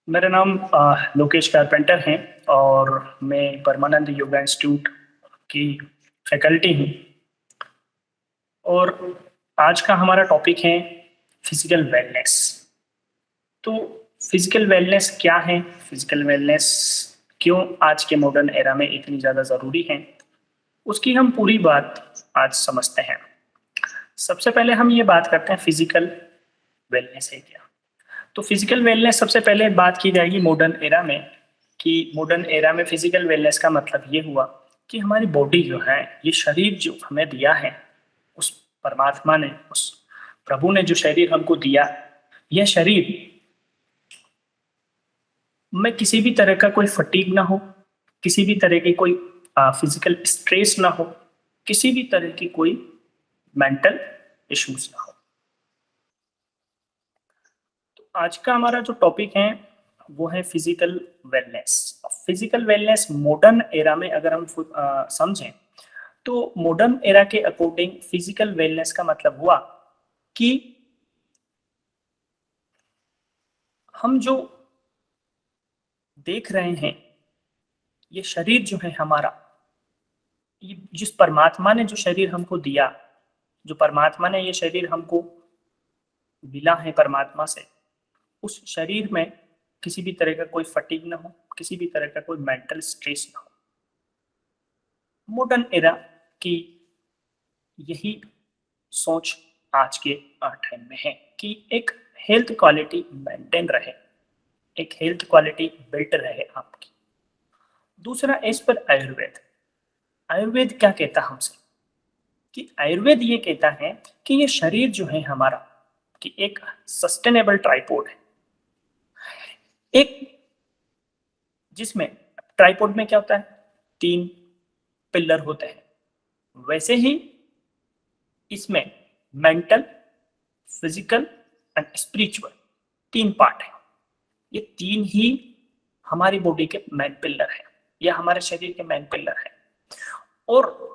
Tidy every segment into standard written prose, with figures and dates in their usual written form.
मेरा नाम लोकेश कारपेंटर है और मैं परमानंद योगा इंस्टीट्यूट की फैकल्टी हूँ। और आज का हमारा टॉपिक है फिजिकल वेलनेस। तो फिजिकल वेलनेस क्या है, फिजिकल वेलनेस क्यों आज के मॉडर्न एरा में इतनी ज़्यादा ज़रूरी है, उसकी हम पूरी बात आज समझते हैं। सबसे पहले हम ये बात करते हैं फिजिकल वेलनेस है क्या। तो फिजिकल वेलनेस सबसे पहले बात की जाएगी मॉडर्न एरा में, कि मॉडर्न एरा में फिजिकल वेलनेस का मतलब ये हुआ कि हमारी बॉडी जो है, ये शरीर जो हमें दिया है, उस परमात्मा ने, उस प्रभु ने जो शरीर हमको दिया, यह शरीर में किसी भी तरह का कोई फटीग ना हो, किसी भी तरह की कोई फिजिकल स्ट्रेस ना हो, किसी भी तरह की कोई मेंटल इश्यूज ना हो। तो आज का हमारा जो टॉपिक है वो है physical wellness. Physical wellness modern era में अगर हम समझें तो मॉडर्न एरा के अकॉर्डिंग फिजिकल वेलनेस का मतलब हुआ कि हम जो देख रहे हैं, ये शरीर जो है हमारा, ये जिस परमात्मा ने जो शरीर हमको दिया, जो परमात्मा ने ये शरीर हमको मिला है परमात्मा से, उस शरीर में किसी भी तरह का कोई फटीग ना हो, किसी भी तरह का कोई मेंटल स्ट्रेस ना हो। मॉडर्न एरा की यही सोच आज के टाइम में है कि एक हेल्थ क्वालिटी मेंटेन रहे, एक हेल्थ क्वालिटी बिल्ट रहे आपकी। दूसरा इस पर आयुर्वेद, आयुर्वेद क्या कहता है हमसे, कि आयुर्वेद ये कहता है कि ये शरीर जो है हमारा, कि एक सस्टेनेबल ट्राइपॉड है, एक जिसमें ट्राइपॉड में क्या होता है, 3 पिलर होते हैं, वैसे ही इसमें mental, physical and spiritual 3 part है। ये 3 ही हमारी बॉडी के मेन पिलर है, या हमारे शरीर के मेन पिलर है। और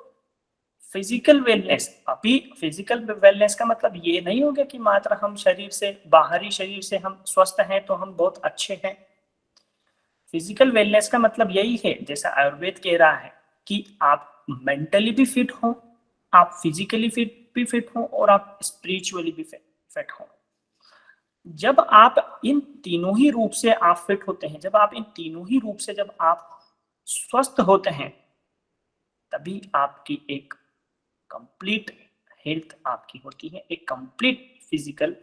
फिजिकल वेलनेस, अभी फिजिकल वेलनेस का मतलब ये नहीं हो गया कि मात्र हम शरीर से, बाहरी शरीर से हम स्वस्थ हैं तो हम बहुत अच्छे हैं। फिजिकल वेलनेस का मतलब यही है, जैसा आयुर्वेद कह रहा है, कि आप मेंटली भी फिट हो, आप फिजिकली फिट हो और आप स्पिरिचुअली भी फिट हो। जब आप इन तीनों ही रूप से आप फिट होते हैं, जब आप इन तीनों ही रूप से जब आप स्वस्थ होते हैं, तभी आपकी एक कंप्लीट हेल्थ आपकी होती है, एक कंप्लीट फिजिकल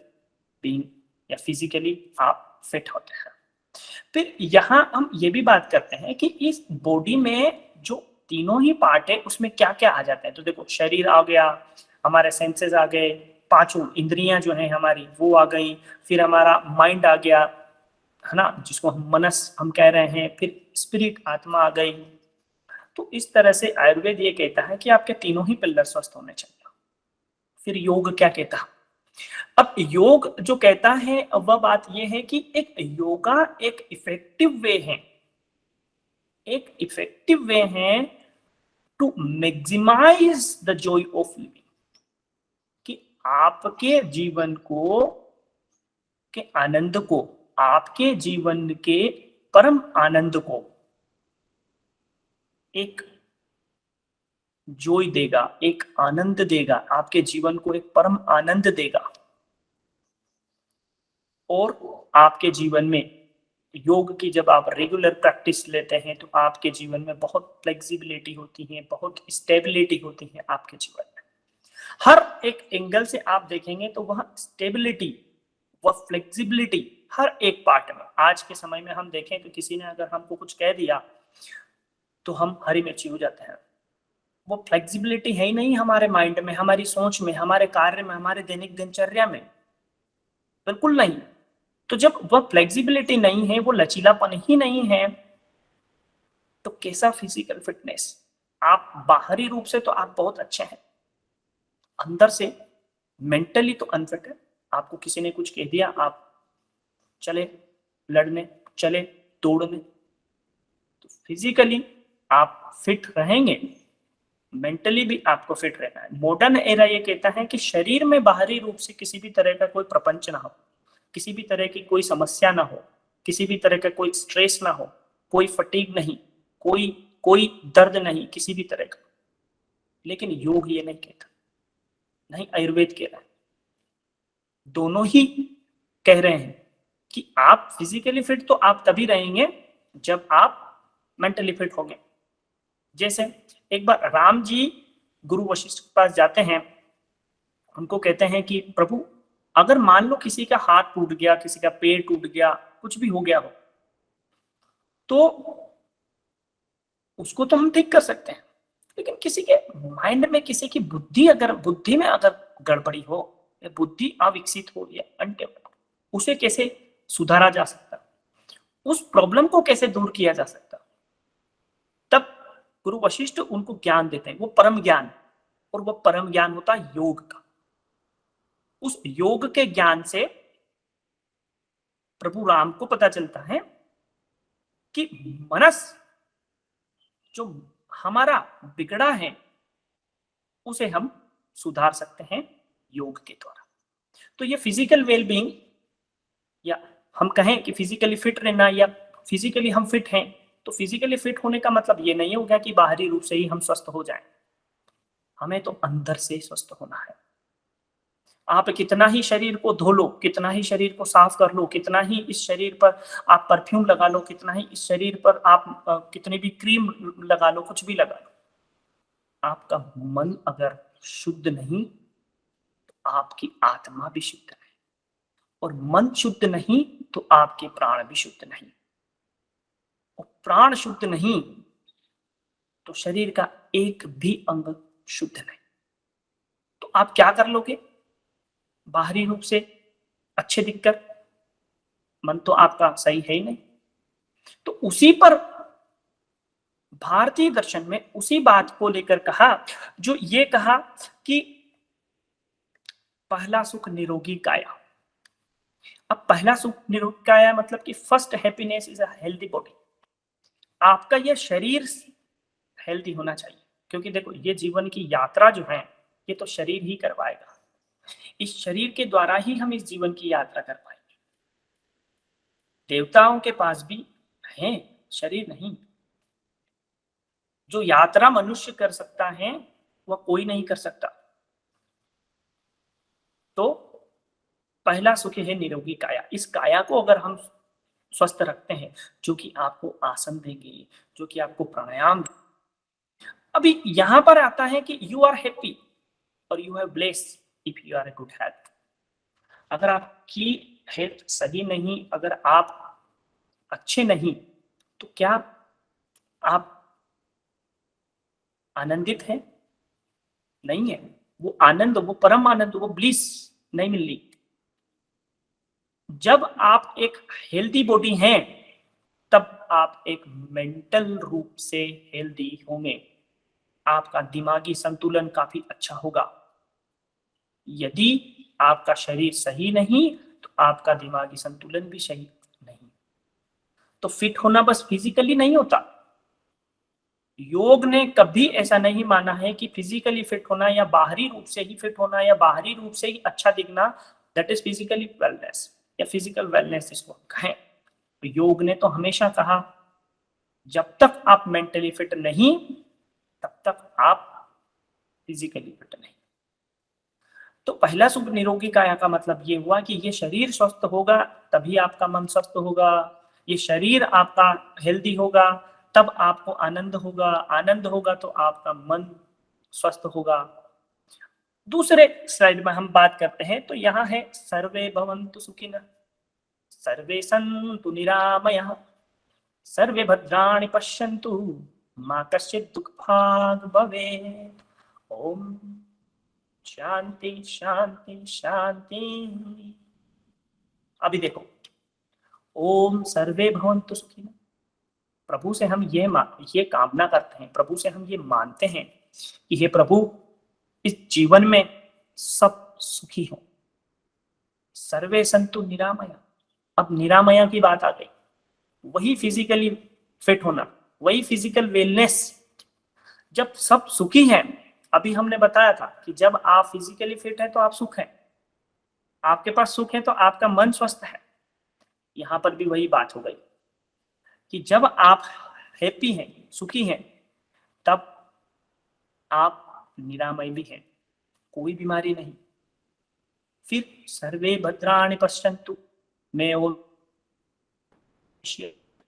बीइंग, या फिजिकली आप फिट होते हैं। फिर यहाँ हम ये भी बात करते हैं कि इस बॉडी में जो तीनों ही पार्ट है उसमें क्या क्या आ जाता है। तो देखो, शरीर आ गया, हमारे सेंसेस आ गए, 5 इंद्रियां जो है हमारी वो आ गई, फिर हमारा माइंड आ गया, है ना, जिसको हम मनस हम कह रहे हैं, फिर स्पिरिट आत्मा आ गई। तो इस तरह से आयुर्वेद ये कहता है कि आपके तीनों ही पिलर स्वस्थ होने चाहिए। फिर योग क्या कहता है, अब योग जो कहता है वह बात यह है कि एक योगा एक इफेक्टिव वे है, एक इफेक्टिव वे है to maximise the joy of living, कि आपके जीवन को, के आनंद को, आपके जीवन के परम आनंद को एक जॉय देगा, एक आनंद देगा, आपके जीवन को एक परम आनंद देगा। और आपके जीवन में योग की जब आप रेगुलर प्रैक्टिस लेते हैं तो आपके जीवन में बहुत फ्लेक्सिबिलिटी होती है, बहुत स्टेबिलिटी होती है आपके जीवन में। हर एक एंगल से आप देखेंगे तो वह स्टेबिलिटी, वह फ्लेक्सिबिलिटी हर एक पार्ट में। आज के समय में हम देखें तो किसी ने अगर हमको कुछ कह दिया तो हम हरी मिर्ची हो जाते हैं। वो फ्लेक्सिबिलिटी है ही नहीं हमारे माइंड में, हमारी सोच में, हमारे कार्य में, हमारे दैनिक दिनचर्या में, बिल्कुल नहीं। तो जब वह फ्लेक्सिबिलिटी नहीं है, वो लचीलापन ही नहीं है, तो कैसा फिजिकल फिटनेस। आप बाहरी रूप से तो आप बहुत अच्छे हैं, अंदर से मेंटली तो अनफिट है। आपको किसी ने कुछ कह दिया, आप चले लड़ने, चले तोड़ने, तो फिजिकली आप फिट रहेंगे, मेंटली भी आपको फिट रहना है। मॉडर्न एरा ये कहता है कि शरीर में बाहरी रूप से किसी भी तरह का कोई प्रपंच ना हो, किसी भी तरह की कोई समस्या ना हो, किसी भी तरह का कोई स्ट्रेस ना हो, कोई फटीग नहीं, कोई दर्द नहीं किसी भी तरह का। लेकिन योग ये नहीं कहता, नहीं आयुर्वेद कह रहा है। दोनों ही कह रहे हैं कि आप फिजिकली फिट तो आप तभी रहेंगे जब आप मेंटली फिट होंगे। जैसे एक बार राम जी गुरु वशिष्ठ के पास जाते हैं, उनको कहते हैं कि प्रभु अगर मान लो किसी का हाथ टूट गया, किसी का पैर टूट गया, कुछ भी हो गया हो, तो उसको तो हम ठीक कर सकते हैं, लेकिन किसी के माइंड में, किसी की बुद्धि में अगर गड़बड़ी हो या बुद्धि अविकसित हो या अनडेवलप्ड, उसे कैसे सुधारा जा सकता, उस प्रॉब्लम को कैसे दूर किया जा सकता। तब गुरु वशिष्ठ उनको ज्ञान देते हैं, वो परम ज्ञान, और वो परम ज्ञान होता है योग का। उस योग के ज्ञान से प्रभु राम को पता चलता है कि मनस जो हमारा बिगड़ा है उसे हम सुधार सकते हैं योग के द्वारा। तो ये फिजिकल वेलबींग, या हम कहें कि फिजिकली फिट रहना, या फिजिकली हम फिट हैं, तो फिजिकली फिट होने का मतलब ये नहीं होगा कि बाहरी रूप से ही हम स्वस्थ हो जाएं। हमें तो अंदर से स्वस्थ होना है। आप कितना ही शरीर को धो लो, कितना ही शरीर को साफ कर लो, कितना ही इस शरीर पर आप परफ्यूम लगा लो, कितना ही इस शरीर पर आप कितनी भी क्रीम लगा लो, कुछ भी लगा लो, आपका मन अगर शुद्ध नहीं तो आपकी आत्मा भी शुद्ध नहीं, और मन शुद्ध नहीं तो आपके प्राण भी शुद्ध नहीं, और प्राण शुद्ध नहीं तो शरीर का एक भी अंग शुद्ध नहीं। तो आप क्या कर लोगे बाहरी रूप से अच्छे दिखकर, मन तो आपका सही है ही नहीं। तो उसी पर भारतीय दर्शन में उसी बात को लेकर कहा, जो ये कहा कि पहला सुख निरोगी काया। अब पहला सुख निरोगी काया मतलब कि first happiness is a healthy body. आपका यह शरीर हेल्दी होना चाहिए, क्योंकि देखो ये जीवन की यात्रा जो है ये तो शरीर ही करवाएगा। इस शरीर के द्वारा ही हम इस जीवन की यात्रा कर पाएंगे। देवताओं के पास भी है शरीर नहीं। जो यात्रा मनुष्य कर सकता है वह कोई नहीं कर सकता। तो पहला सुख है निरोगी काया। इस काया को अगर हम स्वस्थ रखते हैं, जो कि आपको आसन देंगे, जो कि आपको प्राणायाम। अभी यहां पर आता है कि यू आर हैप्पी और you have blessed if you are a good health. अगर आपकी हेल्थ सही नहीं, अगर आप अच्छे नहीं, तो क्या आप आनंदित हैं? नहीं है। वो आनंद, वो परम आनंद, वो ब्लिस नहीं मिल रही। जब आप एक हेल्दी बॉडी हैं तब आप एक मेंटल रूप से हेल्दी होंगे। आपका दिमागी संतुलन काफी अच्छा होगा। यदि आपका शरीर सही नहीं तो आपका दिमागी संतुलन भी सही नहीं। तो फिट होना बस फिजिकली नहीं होता। योग ने कभी ऐसा नहीं माना है कि फिजिकली फिट होना या बाहरी रूप से ही फिट होना या बाहरी रूप से ही अच्छा दिखना दैट इज फिजिकली वेलनेस या फिजिकल वेलनेस जिसको कहें। तो योग ने तो हमेशा कहा जब तक आप मेंटली फिट नहीं तब तक आप फिजिकली फिट नहीं। तो पहला सुख निरोगी काया का मतलब ये हुआ कि ये शरीर स्वस्थ होगा तभी आपका मन स्वस्थ होगा। ये शरीर आपका हेल्दी होगा तब आपको आनंद होगा, आनंद होगा तो आपका मन स्वस्थ होगा। दूसरे स्लाइड में हम बात करते हैं, तो यहाँ है सर्वे भवन्तु सुखिनः, सर्वे सन्तु निरामयः, सर्वे भद्राणि पश्यन्तु, मा कश्चित् दुःखभाग् भवेत्। ओम शांति शांति शांति। अभी देखो, ओम सर्वे भवन्तु सुखिनः, प्रभु से हम ये कामना करते हैं, प्रभु से हम ये मानते हैं कि हे प्रभु इस जीवन में सब सुखी हो। सर्वे संतु निरामया। अब निरामया की बात आ गई, वही फिजिकली फिट होना, वही फिजिकल वेलनेस। जब सब सुखी हैं, अभी हमने बताया था कि जब आप फिजिकली फिट हैं तो आप सुख हैं, आपके पास सुख है तो आपका मन स्वस्थ है। यहां पर भी वही बात हो गई कि जब आप हैप्पी हैं, सुखी हैं, तब आप निरामय भी हैं, कोई बीमारी नहीं। फिर सर्वे भद्राणि पश्यन्तु में वो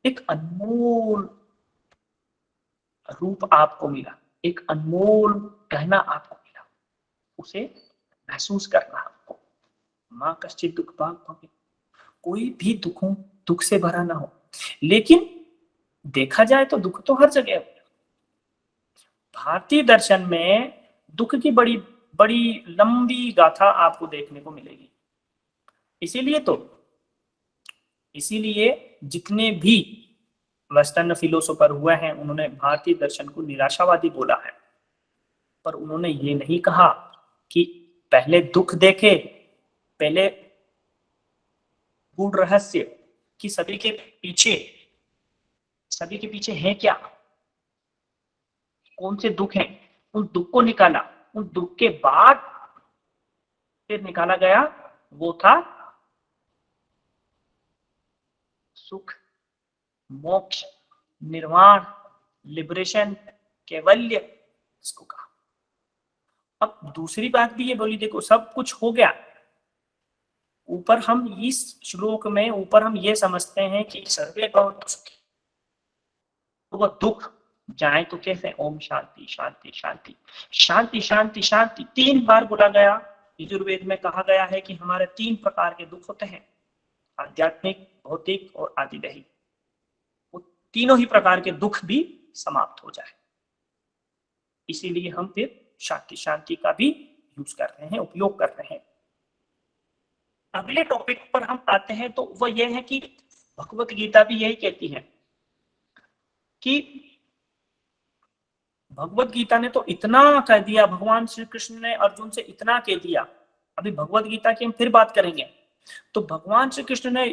एक अनमोल रूप आपको मिला, एक अनमोल गहना आपको मिला, उसे महसूस करना आपको। माँ कश्चित दुख भाग भवे, कोई भी दुख से भरा ना हो। लेकिन देखा जाए तो दुख तो हर जगह है। भारतीय दर्शन में दुख की बड़ी बड़ी लंबी गाथा आपको देखने को मिलेगी। इसीलिए जितने भी वेस्टर्न फिलोसोफर हुए हैं उन्होंने भारतीय दर्शन को निराशावादी बोला है, पर उन्होंने ये नहीं कहा कि पहले दुख देखे, पहले गूढ़ रहस्य कि सभी के पीछे है क्या, कौन से दुख हैं, उन दुख को निकाला। उन दुख के बाद फिर निकाला गया वो था सुख, मोक्ष, निर्वाण, लिबरेशन, कैवल्य, इसको कहा। अब दूसरी बात भी ये बोली, देखो सब कुछ हो गया, ऊपर हम इस श्लोक में ऊपर हम ये समझते हैं कि सर्वे भवन्तु सुखी, तो वह दुख जाए तो कैसे, ओम शांति शांति शांति शांति शांति शांति 3 बार बोला गया। यजुर्वेद में कहा गया है कि हमारे 3 प्रकार के दुख होते हैं, आध्यात्मिक, भौतिक और आदिदैहिक। वो तीनों ही प्रकार के दुख भी समाप्त हो जाए, इसीलिए हम फिर शांति शांति का भी यूज कर रहे हैं, उपयोग कर रहे हैं। अगले टॉपिक पर हम आते हैं, तो वह यह है कि भगवत गीता भी यही कहती है कि भगवत गीता ने तो इतना कह दिया, भगवान श्री कृष्ण ने अर्जुन से इतना कह दिया। अभी भगवत गीता की हम फिर बात करेंगे। तो भगवान श्री कृष्ण ने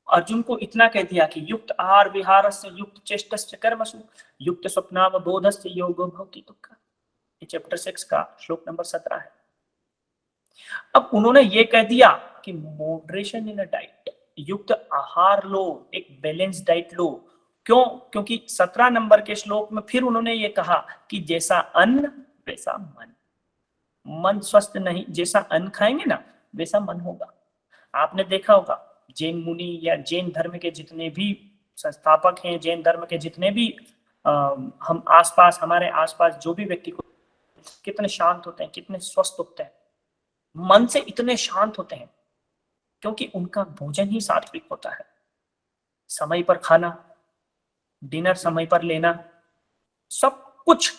अर्जुन को इतना कह दिया कि युक्त आहार विहारस्य युक्त चेष्टस्य कर्मसु युक्त स्वप्नावबोधस्य योगो भवति दुःखः। ये चैप्टर 6 का श्लोक नंबर 17 है। अब उन्होंने ये कह दिया कि मॉडरेशन इन अ डाइट, युक्त आहार लो, एक बैलेंस डाइट लो। क्यों? क्योंकि 17 नंबर के श्लोक में फिर उन्होंने ये कहा कि जैसा अन्न वैसा मन, मन स्वस्थ नहीं, जैसा अन्न खाएंगे ना वैसा मन होगा। आपने देखा होगा जैन मुनि या जैन धर्म के जितने भी संस्थापक हैं, जैन धर्म के जितने भी हम आसपास, हमारे आसपास जो भी व्यक्ति को, कितने शांत होते हैं, कितने स्वस्थ होते हैं, मन से इतने शांत होते हैं, क्योंकि उनका भोजन ही सात्विक होता है। समय पर खाना, डिनर समय पर लेना, सब कुछ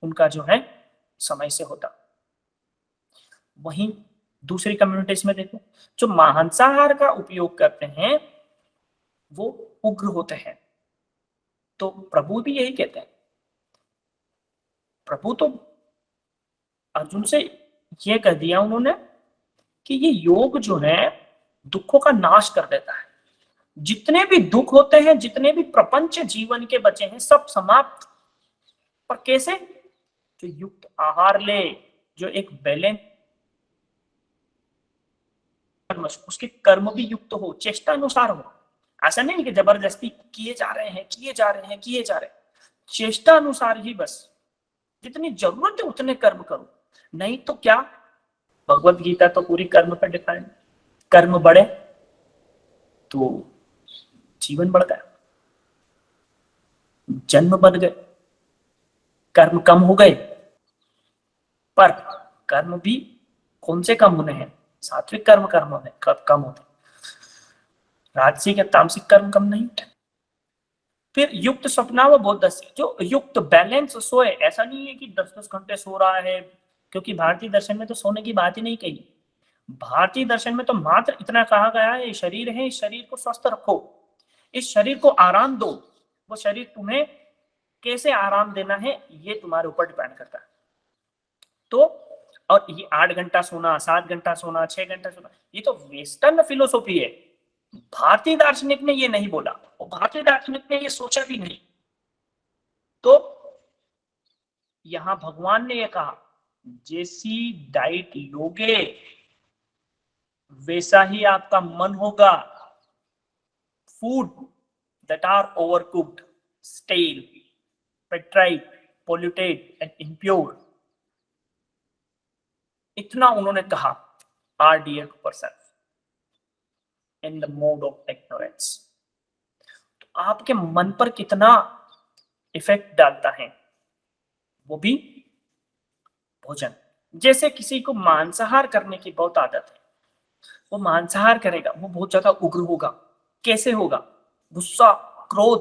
उनका जो है समय से होता। वहीं दूसरी कम्युनिटीज में देखो, जो मांसाहार का उपयोग करते हैं वो उग्र होते हैं। तो प्रभु भी यही कहते हैं, प्रभु तो अर्जुन से ये कह दिया उन्होंने कि ये योग जो है दुखों का नाश कर देता है। जितने भी दुख होते हैं, जितने भी प्रपंच जीवन के बचे हैं, सब समाप्त। पर कैसे? जो युक्त आहार ले, जो एक बैलेंस, उसके कर्म भी युक्त हो, चेष्टा अनुसार हो। ऐसा नहीं कि जबरदस्ती किए जा रहे हैं, चेष्टा अनुसार ही बस, जितनी जरूरत है उतने कर्म करो। नहीं तो क्या, भगवत गीता तो पूरी कर्म पर डिपेंड, कर्म बढ़े तो जीवन बढ़ गया, जन्म बढ़ गए, कर्म कम हो गए। पर कर्म भी कौन से कम होने हैं? सात्विक कर्म कम होते, राजसिक या तामसिक कर्म कम नहीं होते। फिर युक्त स्वप्नावबोधस्य, जो युक्त बैलेंस सोए। ऐसा नहीं है कि 10-10 घंटे सो रहा है, क्योंकि भारतीय दर्शन में तो सोने की बात ही नहीं कही। भारतीय दर्शन में तो मात्र इतना कहा गया है, शरीर है, इस शरीर को स्वस्थ रखो, इस शरीर को आराम दो। वो शरीर तुम्हें कैसे आराम देना है ये तुम्हारे ऊपर डिपेंड करता है। तो और ये 8 घंटा सोना, 7 घंटा सोना, 6 घंटा सोना, ये तो वेस्टर्न फिलोसॉफी है। भारतीय दार्शनिक ने ये नहीं बोला, और भारतीय दार्शनिक ने ये सोचा भी नहीं। तो यहां भगवान ने ये कहा, जैसी डाइट लोगे वैसा ही आपका मन होगा, food that are overcooked, stale, petrified, polluted and impure. इतना उन्होंने कहा are dear to person in the mode of ignorance. तो आपके मन पर कितना इफेक्ट डालता है वो भी भोजन। जैसे किसी को मांसाहार करने की बहुत आदत है, वो मांसाहार करेगा, वो बहुत ज्यादा उग्र होगा। कैसे होगा? गुस्सा, क्रोध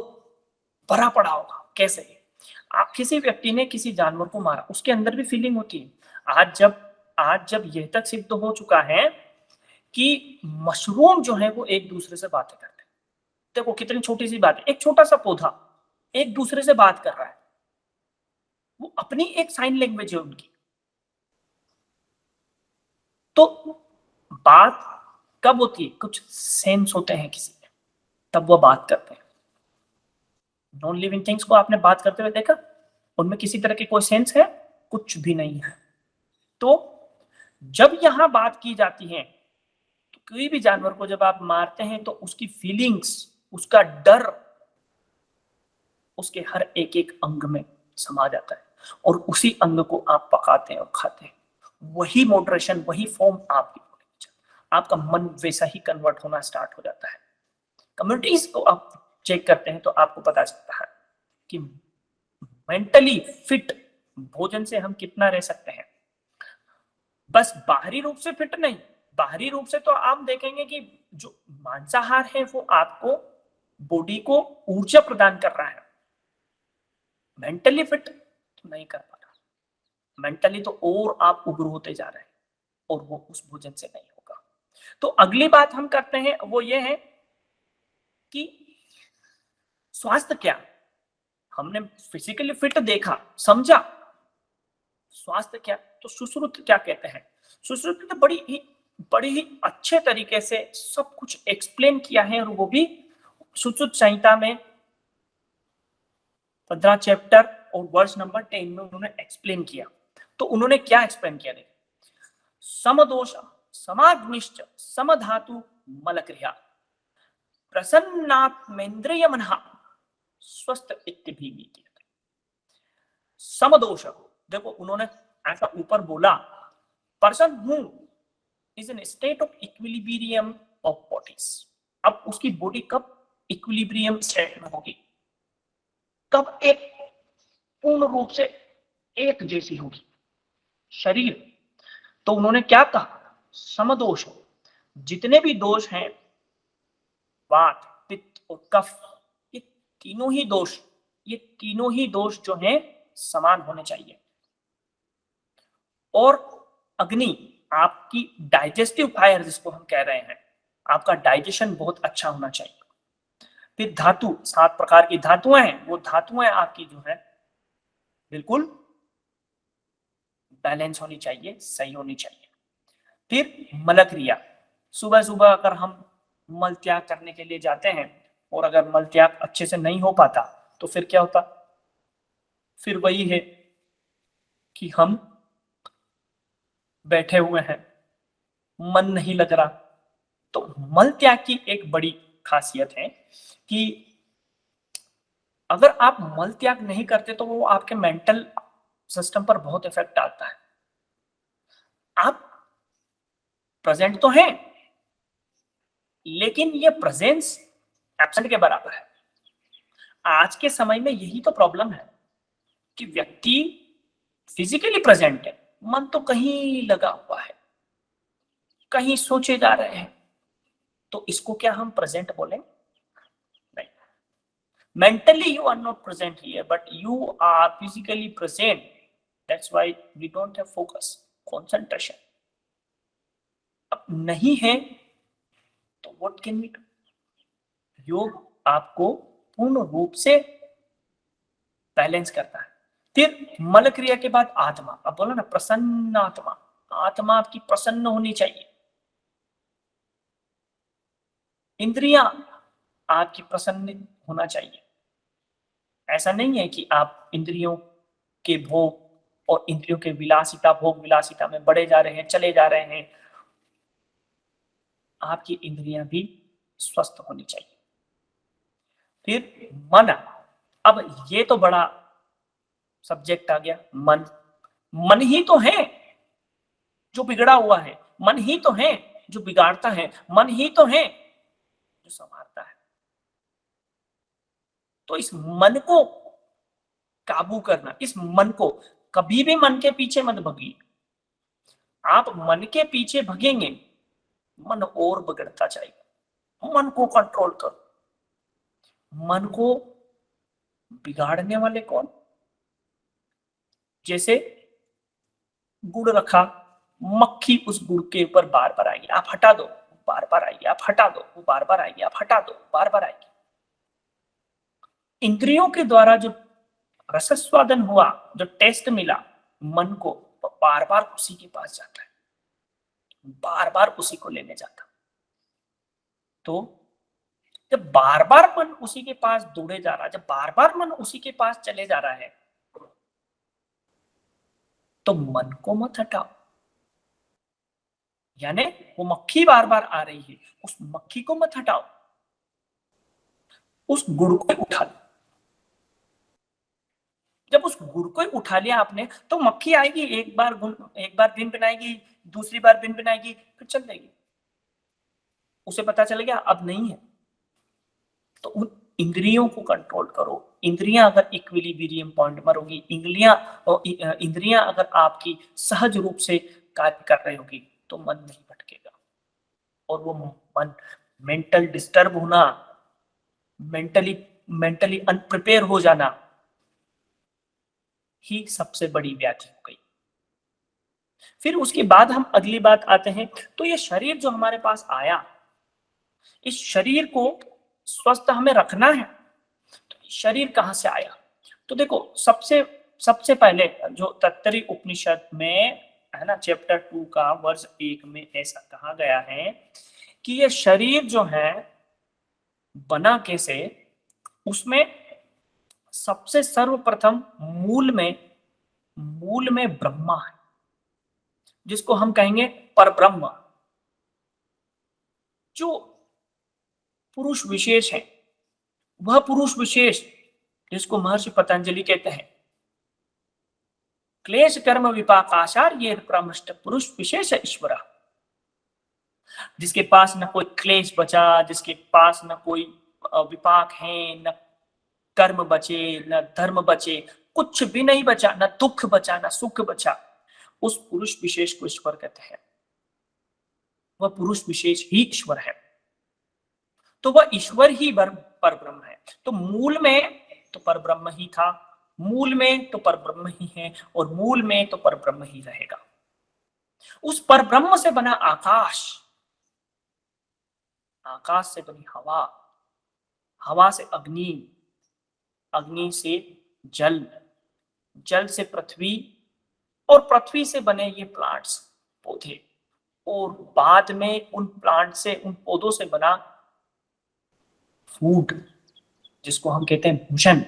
भरा पड़ा होगा। कैसे? आप किसी व्यक्ति ने किसी जानवर को मारा, उसके अंदर भी फीलिंग होती है। आज जब यह तक सिद्ध हो चुका है कि मशरूम जो है वो एक दूसरे से बातें करते हैं। देखो कितनी छोटी सी बात है, एक छोटा सा पौधा एक दूसरे से बात कर रहा है, वो अपनी एक साइन लैंग्वेज है उनकी। तो बात कब होती है? कुछ सेंस होते हैं किसी में, तब वो बात करते हैं। नॉन लिविंग थिंग्स को आपने बात करते हुए देखा? उनमें किसी तरह की कोई सेंस है? कुछ भी नहीं है। तो जब यहां बात की जाती है, तो कोई भी जानवर को जब आप मारते हैं तो उसकी फीलिंग्स, उसका डर उसके हर एक एक अंग में समा जाता है और उसी अंग को आप पकाते हैं और खाते हैं। वही मोडरेशन, वही फॉर्म आपकी, आपका मन वैसा ही कन्वर्ट होना स्टार्ट हो जाता है। कम्युनिटीज को आप चेक करते हैं तो आपको पता चलता है कि मेंटली फिट भोजन से हम कितना रह सकते हैं। बस बाहरी रूप से फिट नहीं, बाहरी रूप से तो आप देखेंगे कि जो मांसाहार है वो आपको बॉडी को ऊर्जा प्रदान कर रहा है, मेंटली फिट तो नहीं कर पा रहा। मेंटली तो और आप उग्र होते जा रहे हैं और वो उस भोजन से नहीं होगा। तो अगली बात हम करते हैं वो ये है कि स्वास्थ्य क्या? हमने फिजिकली फिट देखा, समझा, स्वास्थ्य क्या? तो सुश्रुत क्या कहते हैं? सुश्रुत ने बड़ी ही अच्छे तरीके से सब कुछ एक्सप्लेन किया है, और वो भी सुश्रुत संहिता में 15 चैप्टर और वर्ष नंबर 10 में उन्होंने एक्सप्लेन किया। तो उन्होंने क्या एक्सप्लेन किया? देखिए, समदोष समाग्निश्च समधातु मलक्रिया प्रसन्नात्मेन्द्रिय मनः स्वस्थ इत्यभिधीयते। समदोष, देखो उन्होंने ऐसा ऊपर बोला, person who is in state of equilibrium of bodies. अब उसकी बॉडी कब इक्विलिब्रियम स्टेट में होगी? कब एक पूर्ण रूप से एक जैसी होगी शरीर। तो उन्होंने क्या कहा? समदोष, जितने भी दोष हैं, वात, पित्त और कफ, ये तीनों ही दोष जो हैं समान होने चाहिए। और अग्नि, आपकी डाइजेस्टिव फायर जिसको हम कह रहे हैं, आपका डाइजेशन बहुत अच्छा होना चाहिए। फिर धातु, 7 प्रकार की धातुएं हैं, वो धातुएं आपकी जो है बिल्कुल बैलेंस होनी चाहिए, सही होनी चाहिए। फिर मल क्रिया, सुबह सुबह अगर हम मल त्याग करने के लिए जाते हैं और अगर मल त्याग अच्छे से नहीं हो पाता तो फिर क्या होता? फिर वही है कि हम बैठे हुए हैं, मन नहीं लग रहा। तो मल त्याग की एक बड़ी खासियत है कि अगर आप मल त्याग नहीं करते तो वो आपके मेंटल सिस्टम पर बहुत इफेक्ट डालता है। आप प्रेजेंट तो हैं, लेकिन ये प्रेजेंस एब्सेंट के बराबर है। आज के समय में यही तो प्रॉब्लम है कि व्यक्ति फिजिकली प्रेजेंट है, मन तो कहीं लगा हुआ है, कहीं सोचे जा रहे हैं। तो इसको क्या हम प्रेजेंट बोलेंगे? नहीं। Mentally you are not present here, but you are physically present. That's why we don't have focus, concentration. अब नहीं है तो व्हाट कैन वी डू? योग आपको पूर्ण रूप से बैलेंस करता है। फिर मल क्रिया के बाद आत्मा, अब बोलो ना प्रसन्न आत्मा, आत्मा आपकी प्रसन्न होनी चाहिए। इंद्रियां आपकी प्रसन्न होना चाहिए। ऐसा नहीं है कि आप इंद्रियों के भोग और इंद्रियों के विलासिता, भोग विलासिता में बढ़े जा रहे हैं, चले जा रहे हैं। आपकी इंद्रियां भी स्वस्थ होनी चाहिए। फिर मन। अब ये तो बड़ा सब्जेक्ट आ गया। मन, मन ही तो है जो बिगड़ा हुआ है, मन ही तो है जो बिगाड़ता है, मन ही तो है जो संवारता है। तो इस मन को काबू करना, इस मन को, कभी भी मन के पीछे मत भगिए। आप मन के पीछे भगेंगे, मन और बिगड़ता जाएगा। मन को कंट्रोल करो। मन को बिगाड़ने वाले कौन? जैसे गुड़ रखा, मक्खी उस गुड़ के ऊपर बार बार आएगी, आप हटा दो, बार बार आएगी, आप हटा दो, वो बार बार आएगी, आप हटा दो, बार बार आएगी। इंद्रियों के द्वारा जो रसस्वादन हुआ, जो टेस्ट मिला, मन को बार बार उसी के पास जाता है, बार बार उसी को लेने जाता। तो जब बार बार मन उसी के पास दौड़े जा रहा है, जब बार बार मन उसी के पास चले जा रहा है, तो मन को मत हटाओ। यानी वो मक्खी बार बार आ रही है, उस मक्खी को मत हटाओ, उस गुड़ को उठा लो। जब उस गुड़ को उठा लिया आपने, तो मक्खी आएगी, एक बार दिन बनाएगी, दूसरी बार दिन बनाएगी, फिर चल जाएगी। उसे पता चल गया अब नहीं है। तो उन इंद्रियों को कंट्रोल करो। इंद्रियां अगर इक्विलिब्रियम पॉइंट पर होगी, इंद्रियां अगर आपकी सहज रूप से कार्य कर रही होगी, तो मन नहीं भटकेगा। और वो मन मेंटल डिस्टर्ब होना, मेंटली अनप्रिपेयर हो जाना ही सबसे बड़ी व्याधि हो गई। फिर उसके बाद हम अगली बात आते हैं, तो ये शरीर जो हमारे पास आया, इस शरीर को स्वस्थ हमें रखना है, तो शरीर कहां से आया? तो देखो, सबसे पहले जो तत्तरी उपनिषद में है ना, चैप्टर 2 का वर्ष 1 में ऐसा कहा गया है कि ये शरीर जो है बना कैसे, उसमें सबसे सर्वप्रथम मूल में ब्रह्मा है, जिसको हम कहेंगे परब्रह्म। जो पुरुष विशेष है, वह पुरुष विशेष जिसको महर्षि पतंजलि कहते हैं क्लेश कर्म विपाकाचार ये प्रमष्ट पुरुष विशेष ईश्वर, जिसके पास न कोई क्लेश बचा, जिसके पास न कोई विपाक है, न कर्म बचे, न धर्म बचे, कुछ भी नहीं बचा, न दुख बचा, न सुख बचा, उस पुरुष विशेष को ईश्वर कहते हैं। वह पुरुष विशेष ही ईश्वर है। तो वह ईश्वर ही परब्रह्म है। तो मूल में तो परब्रह्म ही था, मूल में तो परब्रह्म ही है, और मूल में तो परब्रह्म ही रहेगा। उस परब्रह्म से बना आकाश, आकाश से बनी हवा, हवा से अग्नि, अग्नि से जल, जल से पृथ्वी, और पृथ्वी से बने ये प्लांट्स, पौधे, और बाद में उन प्लांट से, उन पौधों से बना फूड, जिसको हम कहते हैं भोजन।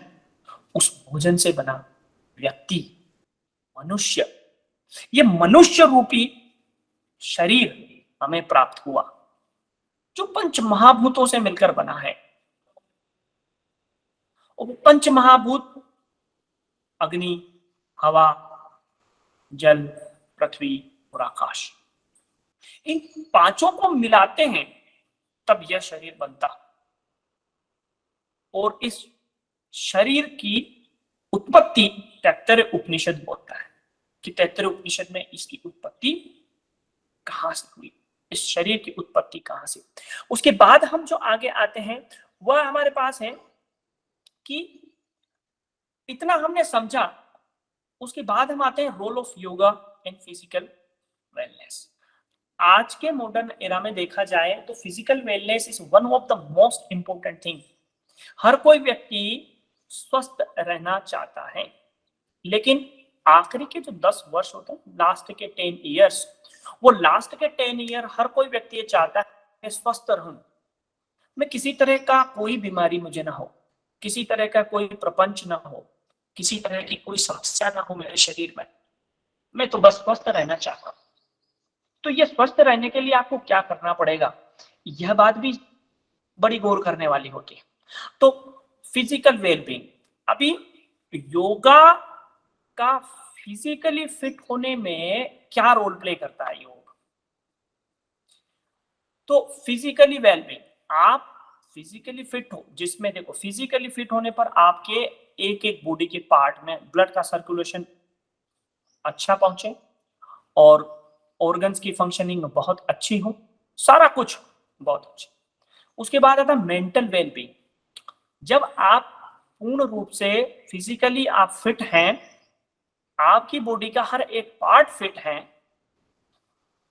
उस भोजन से बना व्यक्ति, मनुष्य। ये मनुष्य रूपी शरीर हमें प्राप्त हुआ, जो पंच महाभूतों से मिलकर बना है। और पंच महाभूत अग्नि, हवा, जल, पृथ्वी और आकाश, इन पांचों को मिलाते हैं तब यह शरीर बनता। और इस शरीर की उत्पत्ति तैत्तरीय उपनिषद बोलता है कि तैत्तरीय उपनिषद में इसकी उत्पत्ति कहां से हुई, इस शरीर की उत्पत्ति कहां से। उसके बाद हम जो आगे आते हैं वह हमारे पास है कि इतना हमने समझा। उसके बाद हम आते हैं role of yoga in physical wellness. आज के मॉडर्न एरा में देखा जाए तो physical wellness is one of the most important thing. हर कोई व्यक्ति स्वस्थ रहना चाहता है, लेकिन आखिरी के जो 10 वर्ष होते हैं, लास्ट के 10 ईयर्स, वो लास्ट के 10 ईयर हर कोई व्यक्ति ये चाहता है मैं स्वस्थ रहूं, मैं किसी तरह का कोई बीमारी मुझे ना हो, किसी तरह का कोई प्रपंच ना हो, किसी तरह की कोई समस्या ना हो मेरे शरीर में, मैं तो बस स्वस्थ रहना चाहता हूं। तो ये स्वस्थ रहने के लिए आपको क्या करना पड़ेगा, यह बात भी बड़ी गौर करने वाली होती है। तो फिजिकल वेलबींग, अभी योगा का फिजिकली फिट होने में क्या रोल प्ले करता है योग? तो फिजिकली वेलबींग, आप फिजिकली फिट हो, जिसमें देखो फिजिकली फिट होने पर आपके एक एक बॉडी के पार्ट में ब्लड का सर्कुलेशन अच्छा पहुंचे और ऑर्गन्स की फंक्शनिंग बहुत अच्छी हो, सारा कुछ बहुत अच्छा। उसके बाद आता है मेंटल वेलबींग, जब आप पूर्ण रूप से फिजिकली आप फिट हैं, आपकी बॉडी का हर एक पार्ट फिट है,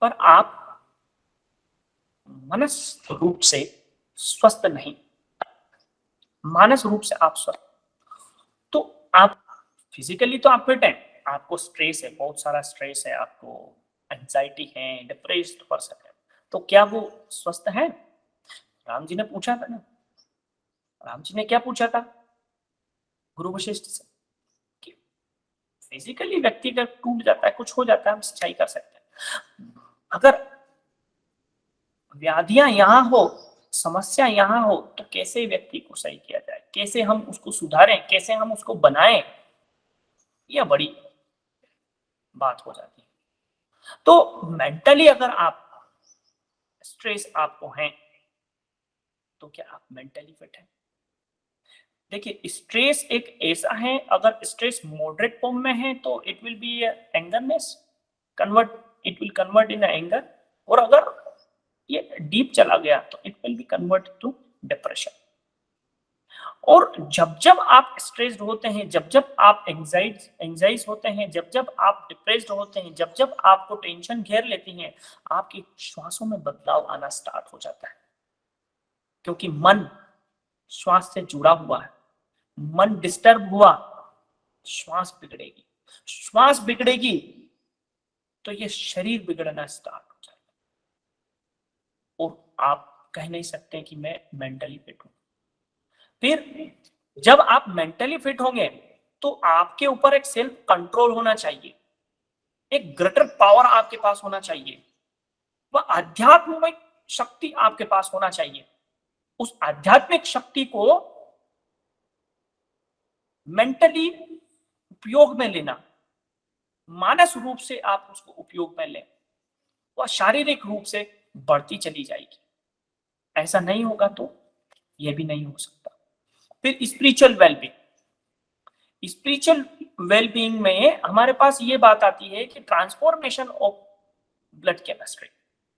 पर आप मनस रूप से स्वस्थ नहीं, मानस रूप से आप स्वस्थ, तो आप फिजिकली तो आप फिट हैं, आपको स्ट्रेस है, बहुत सारा स्ट्रेस है, आपको एंजाइटी है, डिप्रेस्ड पर्सन है, तो क्या वो स्वस्थ है? राम जी ने पूछा था ना, राम जी ने क्या पूछा था गुरु वशिष्ठ से कि फिजिकली व्यक्ति का टूट जाता है, कुछ हो जाता है, हम सच्चाई कर सकते हैं, अगर व्याधियां यहां हो, समस्या यहां हो, तो कैसे व्यक्ति को सही किया जाए, कैसे हम उसको सुधारें, कैसे हम उसको बनाएं, यह बड़ी बात हो जाती है। तो मेंटली अगर आप स्ट्रेस आपको है, तो क्या आप मेंटली फिट हैं? देखिए स्ट्रेस एक ऐसा है, अगर स्ट्रेस मॉडरेट फॉर्म में है तो it will be angerness, convert, it will convert in anger, और अगर ये डीप चला गया तो it will be convert to depression. और जब जब आप स्ट्रेस्ड होते हैं, जब जब आप एंजाइज होते हैं, जब जब आप डिप्रेस्ड होते हैं, जब जब आपको टेंशन घेर लेती है, आपकी श्वासों में बदलाव आना स्टार्ट हो जाता है, क्योंकि मन श्वास से जुड़ा हुआ है, मन डिस्टर्ब हुआ, श्वास बिगड़ेगी, श्वास बिगड़ेगी तो ये शरीर बिगड़ना स्टार्ट हो जाएगा, और आप कह नहीं सकते कि मैं मेंटली फिट हूं। फिर जब आप मेंटली फिट होंगे तो आपके ऊपर एक सेल्फ कंट्रोल होना चाहिए, एक ग्रेटर पावर आपके पास होना चाहिए, वह आध्यात्मिक शक्ति आपके पास होना चाहिए। उस आध्यात्मिक शक्ति को मेंटली उपयोग में लेना, मानस रूप से आप उसको उपयोग में लें, वह शारीरिक रूप से बढ़ती चली जाएगी। ऐसा नहीं होगा तो यह भी नहीं हो सकता। फिर स्पिरिचुअल वेलबींग, स्पिरिचुअल वेलबींग में हमारे पास ये बात आती है कि ट्रांसफॉर्मेशन ऑफ ब्लड केमिस्ट्री,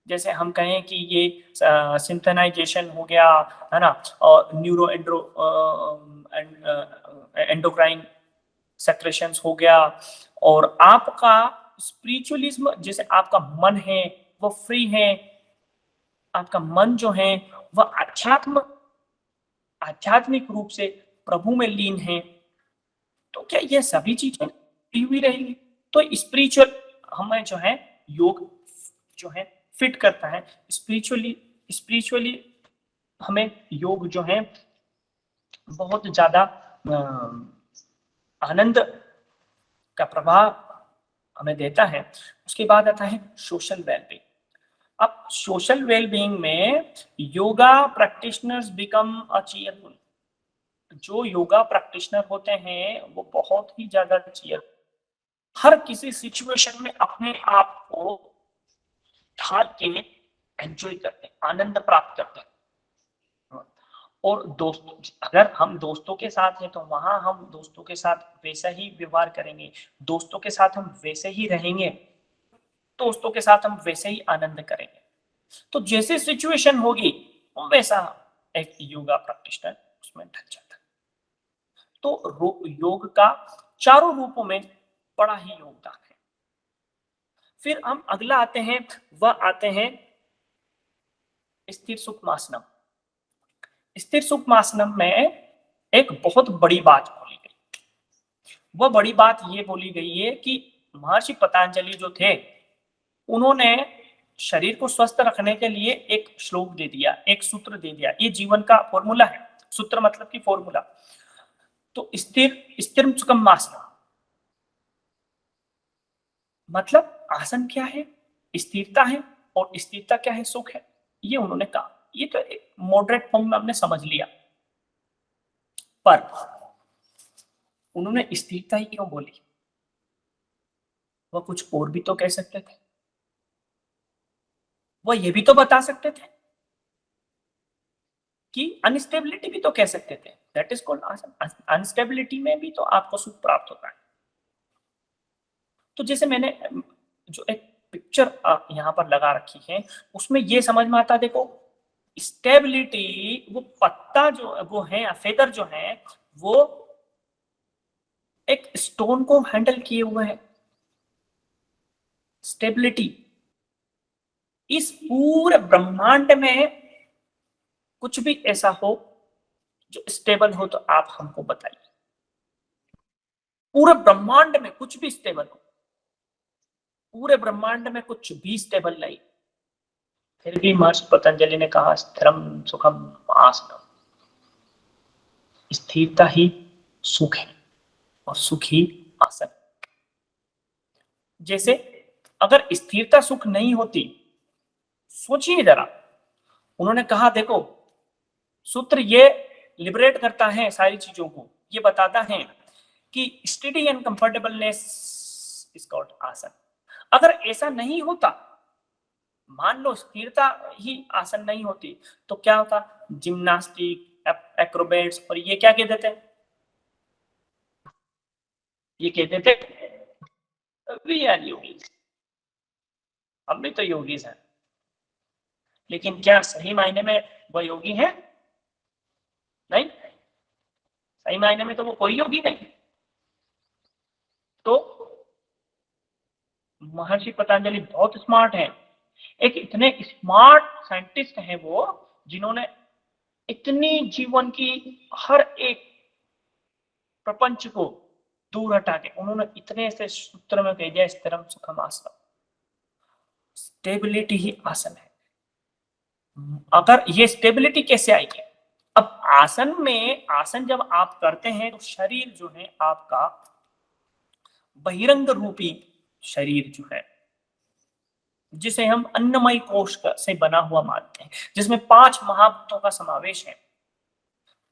जैसे हम कहें कि ये सिंथेनाइजेशन हो गया है ना, और न्यूरो एंडोक्राइन सेक्रेशंस हो गया, और आपका स्पिरिचुअलिज्म, जैसे आपका मन है वो फ्री है, आपका मन जो है वह आध्यात्मिक रूप से प्रभु में लीन है, तो क्या ये सभी चीजें हुई रहेंगी? तो स्पिरिचुअल हमें जो है योग जो है फिट करता है, स्पिरिचुअली हमें योग जो है बहुत ज्यादा आनंद का प्रभाव हमें देता है। उसके बाद आता है सोशल वेलबींग। अब सोशल वेलबींग में yoga practitioners become a cheerful, जो योगा प्रैक्टिशनर होते हैं वो बहुत ही ज्यादा चीयर, हर किसी सिचुएशन में अपने आप को ढाल के एंजॉय करते हैं, आनंद प्राप्त करते हैं। और दोस्तों, अगर हम दोस्तों के साथ हैं तो वहां हम दोस्तों के साथ वैसा ही व्यवहार करेंगे, दोस्तों के साथ हम वैसे ही रहेंगे, दोस्तों के साथ हम वैसे ही आनंद करेंगे। तो जैसे सिचुएशन होगी वैसा एक योगा प्रैक्टिशनर उसमें ढल जाता है। तो योग का चारों रूपों में बड़ा ही योगदान है। फिर हम अगला आते हैं, वह आते हैं स्थिर सुखमासनम। स्थिर सुखमासनम में एक बहुत बड़ी बात बोली गई, वह बड़ी बात ये बोली गई है कि महर्षि पतंजलि जो थे, उन्होंने शरीर को स्वस्थ रखने के लिए एक श्लोक दे दिया, एक सूत्र दे दिया, ये जीवन का फॉर्मूला है, सूत्र मतलब कि फॉर्मूला। तो स्थिर स्थिर सुखम आसन मतलब आसन क्या है, स्थिरता है, और स्थिरता क्या है, सुख है, ये उन्होंने कहा। ये तो एक मॉडरेट फॉर्म में हमने समझ लिया। पर उन्होंने स्थिरता ही क्यों बोली? वह कुछ और भी तो कह सकते थे, वह ये भी तो बता सकते थे कि अनस्टेबिलिटी भी तो कह सकते थे, दैट इज कॉल्ड आसन। अनस्टेबिलिटी में भी तो आपको सुख प्राप्त होता है। तो जैसे मैंने जो एक पिक्चर यहाँ पर लगा रखी है उसमें ये समझ में आता है, देखो स्टेबिलिटी, वो पत्ता जो वो है, फेदर जो है, वो एक स्टोन को हैंडल किए हुए है। स्टेबिलिटी, इस पूरे ब्रह्मांड में कुछ भी ऐसा हो जो स्टेबल हो तो आप हमको बताइए। पूरे ब्रह्मांड में कुछ भी स्टेबल हो, पूरे ब्रह्मांड में कुछ भी स्टेबल नहीं, फिर भी महर्षि पतंजलि ने कहा स्थिरम सुखम आसनम, स्थिरता ही सुख है और सुख ही आसन। जैसे अगर स्थिरता सुख नहीं होती, सोचिए जरा, उन्होंने कहा देखो सूत्र ये लिबरेट करता है सारी चीजों को, ये बताता है कि steady and comfortableness is called आसन। अगर ऐसा नहीं होता, मान लो स्थिरता ही आसन नहीं होती, तो क्या होता? जिम्नास्टिक, एक्रोबेट्स और ये क्या कहते थे? ये कहते थे वी आर योगीज, हम भी तो योगीज हैं। लेकिन क्या सही मायने में वह योगी है? नहीं, सही मायने में तो वो कोई योगी नहीं। तो महर्षि पतंजलि बहुत स्मार्ट है, एक इतने स्मार्ट साइंटिस्ट हैं वो, जिन्होंने इतनी जीवन की हर एक प्रपंच को दूर हटा के उन्होंने इतने से सूत्र में कह दिया स्थिरम सुखम आसन। स्टेबिलिटी ही आसन है। अगर ये स्टेबिलिटी कैसे आएगी? अब आसन में, आसन जब आप करते हैं तो शरीर जो है आपका बहिरंग रूपी शरीर जो है, जिसे हम अन्नमय कोश से बना हुआ मानते हैं, जिसमें 5 महाभूतों का समावेश है,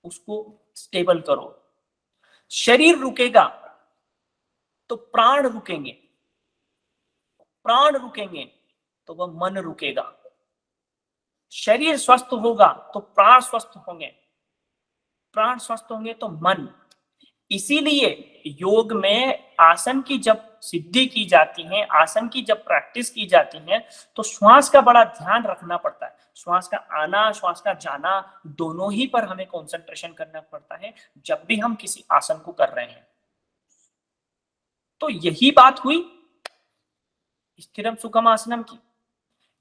उसको स्टेबल करो। शरीर रुकेगा तो प्राण रुकेंगे, प्राण रुकेंगे तो वह मन रुकेगा। शरीर स्वस्थ होगा तो प्राण स्वस्थ होंगे, प्राण स्वस्थ होंगे तो मन। इसीलिए योग में आसन की जब सिद्धि की जाती है, आसन की जब प्रैक्टिस की जाती है, तो श्वास का बड़ा ध्यान रखना पड़ता है। श्वास का आना, श्वास का जाना, दोनों ही पर हमें कंसंट्रेशन करना पड़ता है जब भी हम किसी आसन को कर रहे हैं। तो यही बात हुई स्थिरम सुखम आसनम की।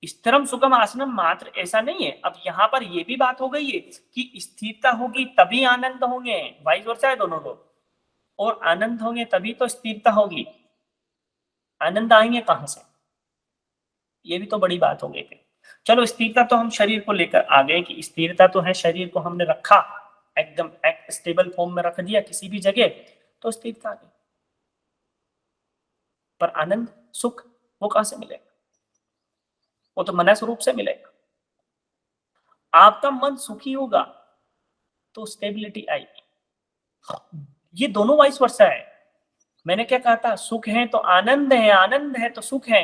स्थिरम सुखम आसनम मात्र ऐसा नहीं है, अब यहां पर यह भी बात हो गई है कि स्थिरता होगी तभी आनंद होंगे, वाइस वर्सा है दोनों लोग, और आनंद होंगे तभी तो स्थिरता होगी। आनंद आएंगे कहां से? ये भी तो बड़ी बात हो गई थी। चलो स्थिरता तो हम शरीर को लेकर आ गए कि स्थिरता तो है, शरीर को हमने रखा एकदम स्टेबल फॉर्म में रख दिया किसी भी जगह, तो स्थिरता आ गई। पर आनंद, सुख, वो कहां से मिलेगा? वो तो मन स्वरूप से मिलेगा। आपका मन सुखी होगा तो स्टेबिलिटी आएगी। ये दोनों वाइस वर्सा है। मैंने क्या कहा था? सुख है तो आनंद है, आनंद है तो सुख है,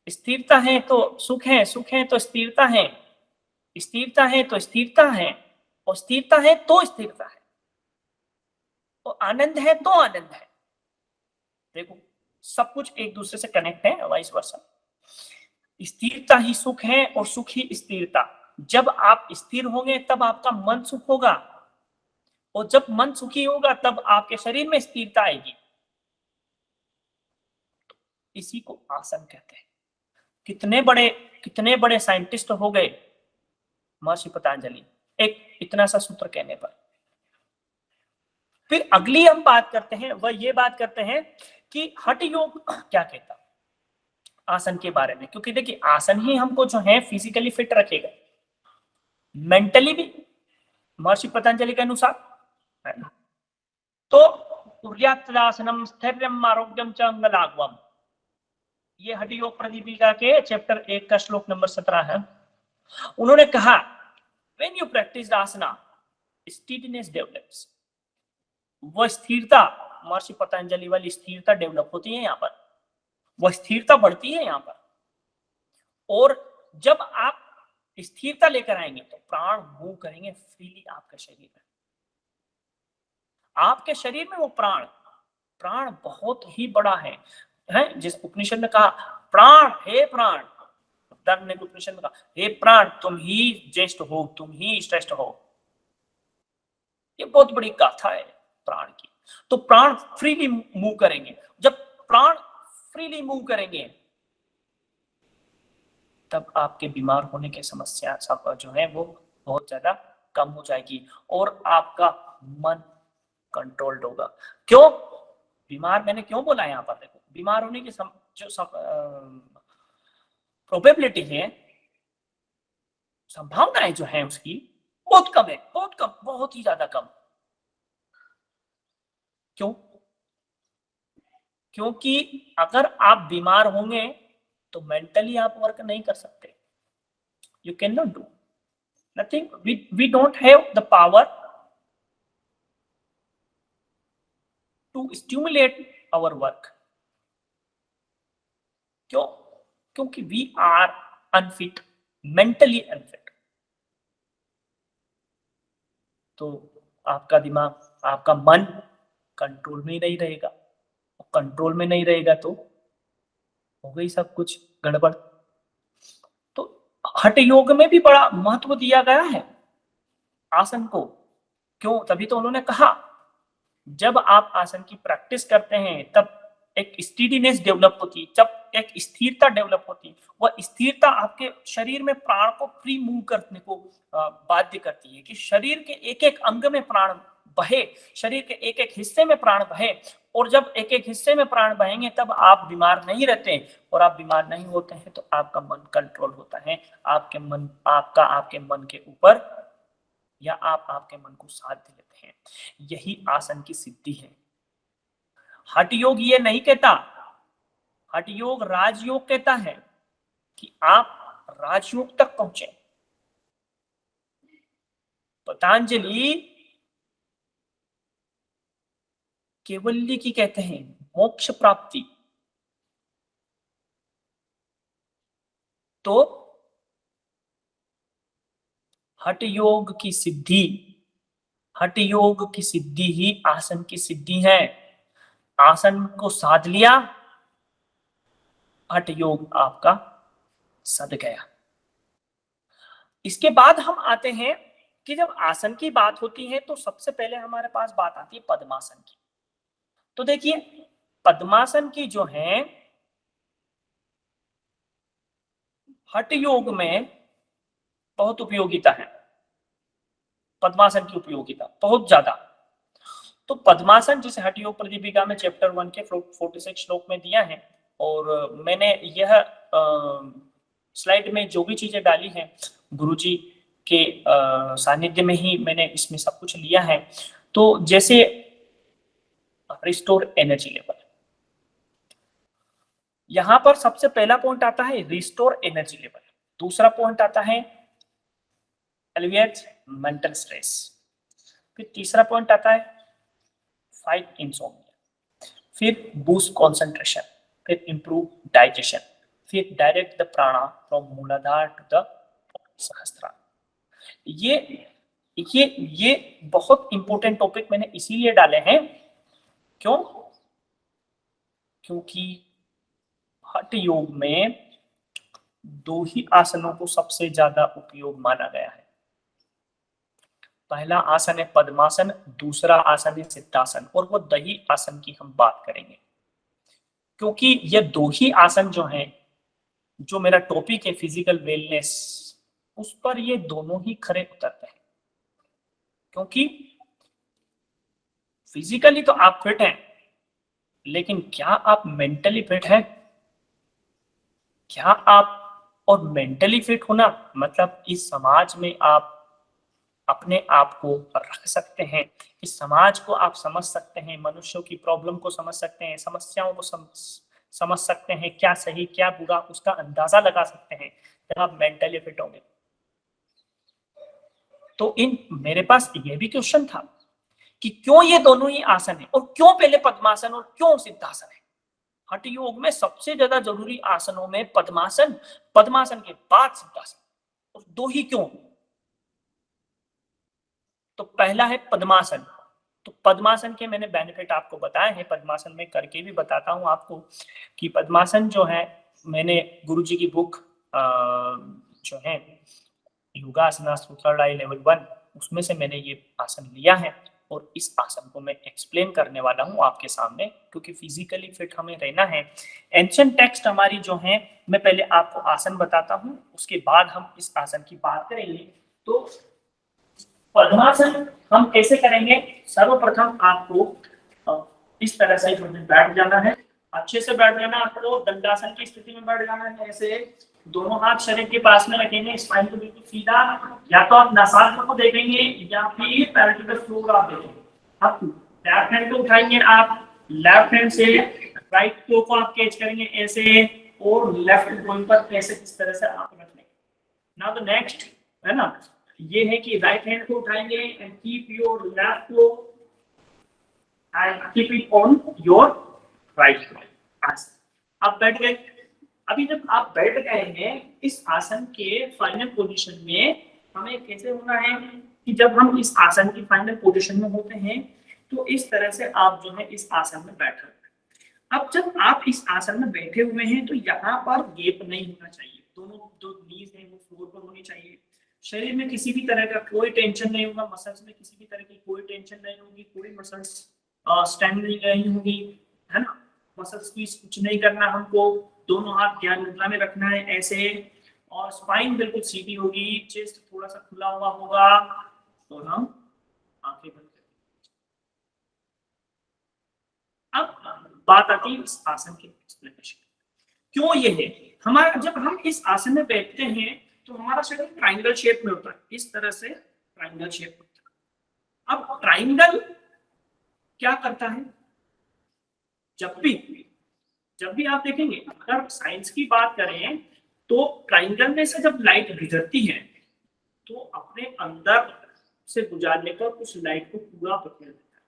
स्थिरता है तो सुख है, सुख है तो स्थिरता है, स्थिरता है तो स्थिरता है, और स्थिरता है तो स्थिरता है, और आनंद है तो आनंद है। देखो सब कुछ एक दूसरे से कनेक्ट है, वाइस वर्सा। स्थिरता ही सुख है और सुख ही स्थिरता। जब आप स्थिर होंगे तब आपका मन सुख होगा, और जब मन सुखी होगा तब आपके शरीर में स्थिरता आएगी। इसी को आसन कहते हैं। कितने बड़े साइंटिस्ट हो गए महर्षि पतंजलि एक इतना सा सूत्र कहने पर। फिर अगली हम बात करते हैं, वह ये बात करते हैं कि हठ योग क्या कहता आसन के बारे में, क्योंकि देखिए आसन ही हमको जो है फिजिकली फिट रखेगा, मेंटली भी महर्षि पतंजलि के अनुसार, है ना? तो कुर्यात्तदासनम स्थैर्यम आरोग्यम च अंगलाघवम, ये हठ योग प्रदीपिका के चैप्टर 1 का श्लोक नंबर 17 है। उन्होंने कहा when you practice asana steadiness develops, वो स्थिरता, महर्षि पतंजलि वाली स्थिरता डेवलप होती है यहाँ पर, वो स्थिरता बढ़ती है यहाँ पर। और जब आप स्थिरता लेकर आएंगे तो प्राण मूव करेंगे फ्रीली आपके शरीर में। आपके शरीर में वो प्राण बहुत ही बड़ा है, जिस उपनिषद ने कहा प्राण, हे प्राण, ने उपनिषद में कहा हे प्राण तुम ही ज्येष्ठ हो, तुम ही श्रेष्ठ हो। ये बहुत बड़ी गाथा है प्राण की। तो प्राण फ्रीली मूव करेंगे। जब प्राण फ्रीली मूव करेंगे तब आपके बीमार होने की समस्या सब जो है वो बहुत ज्यादा कम हो जाएगी और आपका मन कंट्रोल्ड होगा। क्यों बीमार, मैंने क्यों बोला यहाँ पर, देखो बीमार होने की प्रोबेबिलिटी है, संभावनाएं जो है उसकी बहुत कम है, बहुत कम, बहुत ही ज्यादा कम। क्यों? क्योंकि अगर आप बीमार होंगे तो मेंटली आप वर्क नहीं कर सकते। You can not do nothing, we don't have the power to stimulate our work. क्यों? क्योंकि we are unfit, mentally unfit. तो आपका दिमाग, आपका मन कंट्रोल में ही नहीं रहेगा, कंट्रोल में नहीं रहेगा तो हो गई सब कुछ गड़बड़। तो हठ योग में भी बड़ा महत्व दिया गया है आसन को। क्यों? तभी तो उन्होंने कहा जब आप आसन की प्रैक्टिस करते हैं तब एक स्टीडीनेस डेवलप होती है, जब एक स्थिरता डेवलप होती है। वह स्थिरता आपके शरीर में प्राण को फ्री मूव करने को बाध्य करती है कि शरीर के एक एक अंग में प्राण बहे, शरीर के एक एक हिस्से में प्राण बहे। और जब एक एक हिस्से में प्राण बहेंगे तब आप बीमार नहीं रहते, और आप बीमार नहीं होते हैं तो आपका मन कंट्रोल होता है, आपके मन के ऊपर, या आप आपके मन को साध लेते हैं। यही आसन की सिद्धि है। हठ योग ये नहीं कहता, हठ योग राजयोग कहता है कि आप राजयोग तक पहुंचे। पतंजलि केवल्य की कहते हैं, मोक्ष प्राप्ति। तो हठ योग की सिद्धि, हठ योग की सिद्धि ही आसन की सिद्धि है। आसन को साध लिया, हठ योग आपका सद गया। इसके बाद हम आते हैं कि जब आसन की बात होती है तो सबसे पहले हमारे पास बात आती है पद्मासन की। तो देखिए पद्मासन की जो है हठ योग में बहुत उपयोगिता है, पद्मासन की उपयोगिता बहुत ज्यादा। तो पद्मासन जिसे हठ योग प्रदीपिका में चैप्टर 1 के 46 श्लोक में दिया है, और मैंने यह स्लाइड में जो भी चीजें डाली हैं गुरुजी के सानिध्य में ही मैंने इसमें सब कुछ लिया है। तो जैसे रिस्टोर एनर्जी लेवल, यहां पर सबसे पहला पॉइंट आता है रिस्टोर एनर्जी लेवल। दूसरा पॉइंट आता है एलिविएट मेंटल स्ट्रेस। फिर तीसरा पॉइंट आता है फाइट इंसोम्निया। फिर बूस्ट कंसंट्रेशन, फिर इंप्रूव डाइजेशन, फिर डायरेक्ट द प्राणा फ्रॉम मूलाधार टू द सहस्त्रार। ये बहुत इंपॉर्टेंट टॉपिक मैंने इसीलिए डाले हैं। क्यों? क्योंकि हठ योग में दो ही आसनों को सबसे ज्यादा उपयोग माना गया है। पहला आसन है पद्मासन, दूसरा आसन है सिद्धासन, और वो दही आसन की हम बात करेंगे। क्योंकि ये दो ही आसन जो हैं, जो मेरा टॉपिक है फिजिकल वेलनेस, उस पर ये दोनों ही खरे उतरते हैं। क्योंकि फिजिकली तो आप फिट हैं, लेकिन क्या आप मेंटली फिट हैं? क्या आप, और मेंटली फिट होना मतलब इस समाज में आप अपने आप को रख सकते हैं, इस समाज को आप समझ सकते हैं, मनुष्यों की प्रॉब्लम को समझ सकते हैं, समस्याओं को समझ सकते हैं, क्या सही क्या बुरा उसका अंदाजा लगा सकते हैं जब आप मेंटली फिट होंगे। तो मेरे पास ये भी क्वेश्चन था कि क्यों ये दोनों ही आसन है और क्यों पहले पद्मासन और क्यों सिद्धासन है। हठ योग में सबसे ज्यादा जरूरी आसनों में पद्मासन, पद्मासन के बाद सिद्धासन, और दो ही क्यों? तो पहला है पद्मासन। तो पद्मासन के मैंने बेनिफिट आपको बताए हैं, पद्मासन में करके भी बताता हूं आपको कि पद्मासन जो है, मैंने गुरुजी की बुक जो है योगासना सूत्रलाई लेवल 1, उसमें से मैंने ये आसन लिया है और इस आसन को मैं एक्सप्लेन करने वाला हूं आपके सामने, क्योंकि फिजिकली फिट हमें रहना है। एंशिएंट टेक्स्ट हमारी जो है, मैं पहले आपको आसन बताता हूं, उसके बाद हम इस आसन की बात करेंगे। तो पद्मासन हम कैसे करेंगे? सर्वप्रथम आपको इस तरह से बैठ जाना है, अच्छे से बैठ जाना। आपको दंडासन की स्थिति में बैठ जाना है। ऐसे दोनों हाथ शरीर के पास में रखेंगे, स्पाइन को बिल्कुल सीधा, या तो आप नासाग्र को देखेंगे या फिर पैराटिकल फ्लोर आप देखेंगे। आप लेफ्ट हैंड को उठाएंगे, आप लेफ्ट हैंड से राइट टो को आप कैच करेंगे ऐसे, और लेफ्ट गोल पर ऐसे इस तरह से आप रख लेंगे। नाउ द नेक्स्ट है ना, ये है कि राइट हैंड को उठाएंगे and keep your left toe and keep it on your right. आप बैठ गए। अभी जब आप बैठ गए हैं, इस आसन के फाइनल पोजीशन में हमें कैसे होना है कि जब हम इस आसन की फाइनल पोजीशन में होते हैं तो इस तरह से आप जो है इस आसन में बैठे हुए। अब जब आप इस आसन में बैठे हुए हैं तो यहाँ पर गैप नहीं होना चाहिए, दोनों जो नीज है वो फ्लोर पर होनी चाहिए। शरीर में किसी भी तरह का कोई टेंशन नहीं होगा, मसल्स में किसी भी तरह की कोई टेंशन नहीं होगी, कोई मसल्स स्टैंड नहीं होगी, है ना। मसल्स की कुछ नहीं करना हमको, दोनों हाथ ध्यान मुद्रा में रखना है ऐसे, और स्पाइन बिल्कुल सीधी होगी, चेस्ट थोड़ा सा खुला हुआ होगा। तो हम आंखें बंद करें। अब बात आती है इस आसन के एक्सप्लेनेशन। क्यों ये है हमारा, जब हम इस आसन में बैठते हैं तो हमारा शरीर ट्रायंगल शेप में होता है, इस तरह से ट्रायंगल शेप में होता है। अब ट्रायंगल क्या करता है? जब भी आप देखेंगे, अगर साइंस की बात करें तो ट्रायंगल में से जब लाइट गुजरती है तो अपने अंदर से गुजारने पर उस लाइट को पूरा पकड़ लेता है।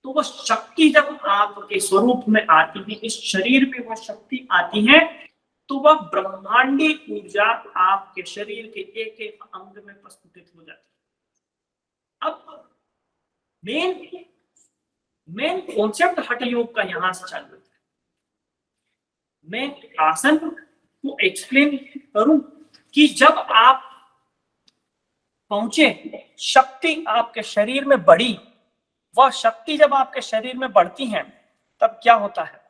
तो वह शक्ति जब आपके स्वरूप में आती है, इस शरीर में वह शक्ति आती है, तो वह ब्रह्मांडी ऊर्जा आपके शरीर के एक एक अंग में प्रस्फुटित हो जाती है। अब मेन कॉन्सेप्ट हठ योग का यहां से चालू होता है। मैं आसन को एक्सप्लेन करूं कि जब आप पहुंचे, शक्ति आपके शरीर में बढ़ी, वह शक्ति जब आपके शरीर में बढ़ती है तब क्या होता है?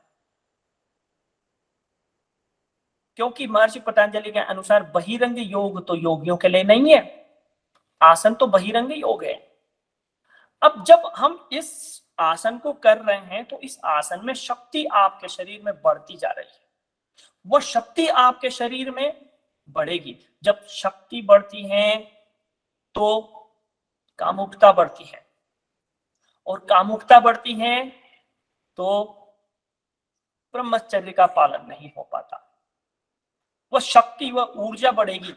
क्योंकि महर्षि पतंजलि के अनुसार बहिरंग योग तो योगियों के लिए नहीं है, आसन तो बहिरंग योग है। अब जब हम इस आसन को कर रहे हैं तो इस आसन में शक्ति आपके शरीर में बढ़ती जा रही है, वह शक्ति आपके शरीर में बढ़ेगी। जब शक्ति बढ़ती है तो कामुकता बढ़ती है, और कामुकता बढ़ती है तो ब्रह्मचर्य का पालन नहीं हो पाता। वह शक्ति, वह ऊर्जा बढ़ेगी,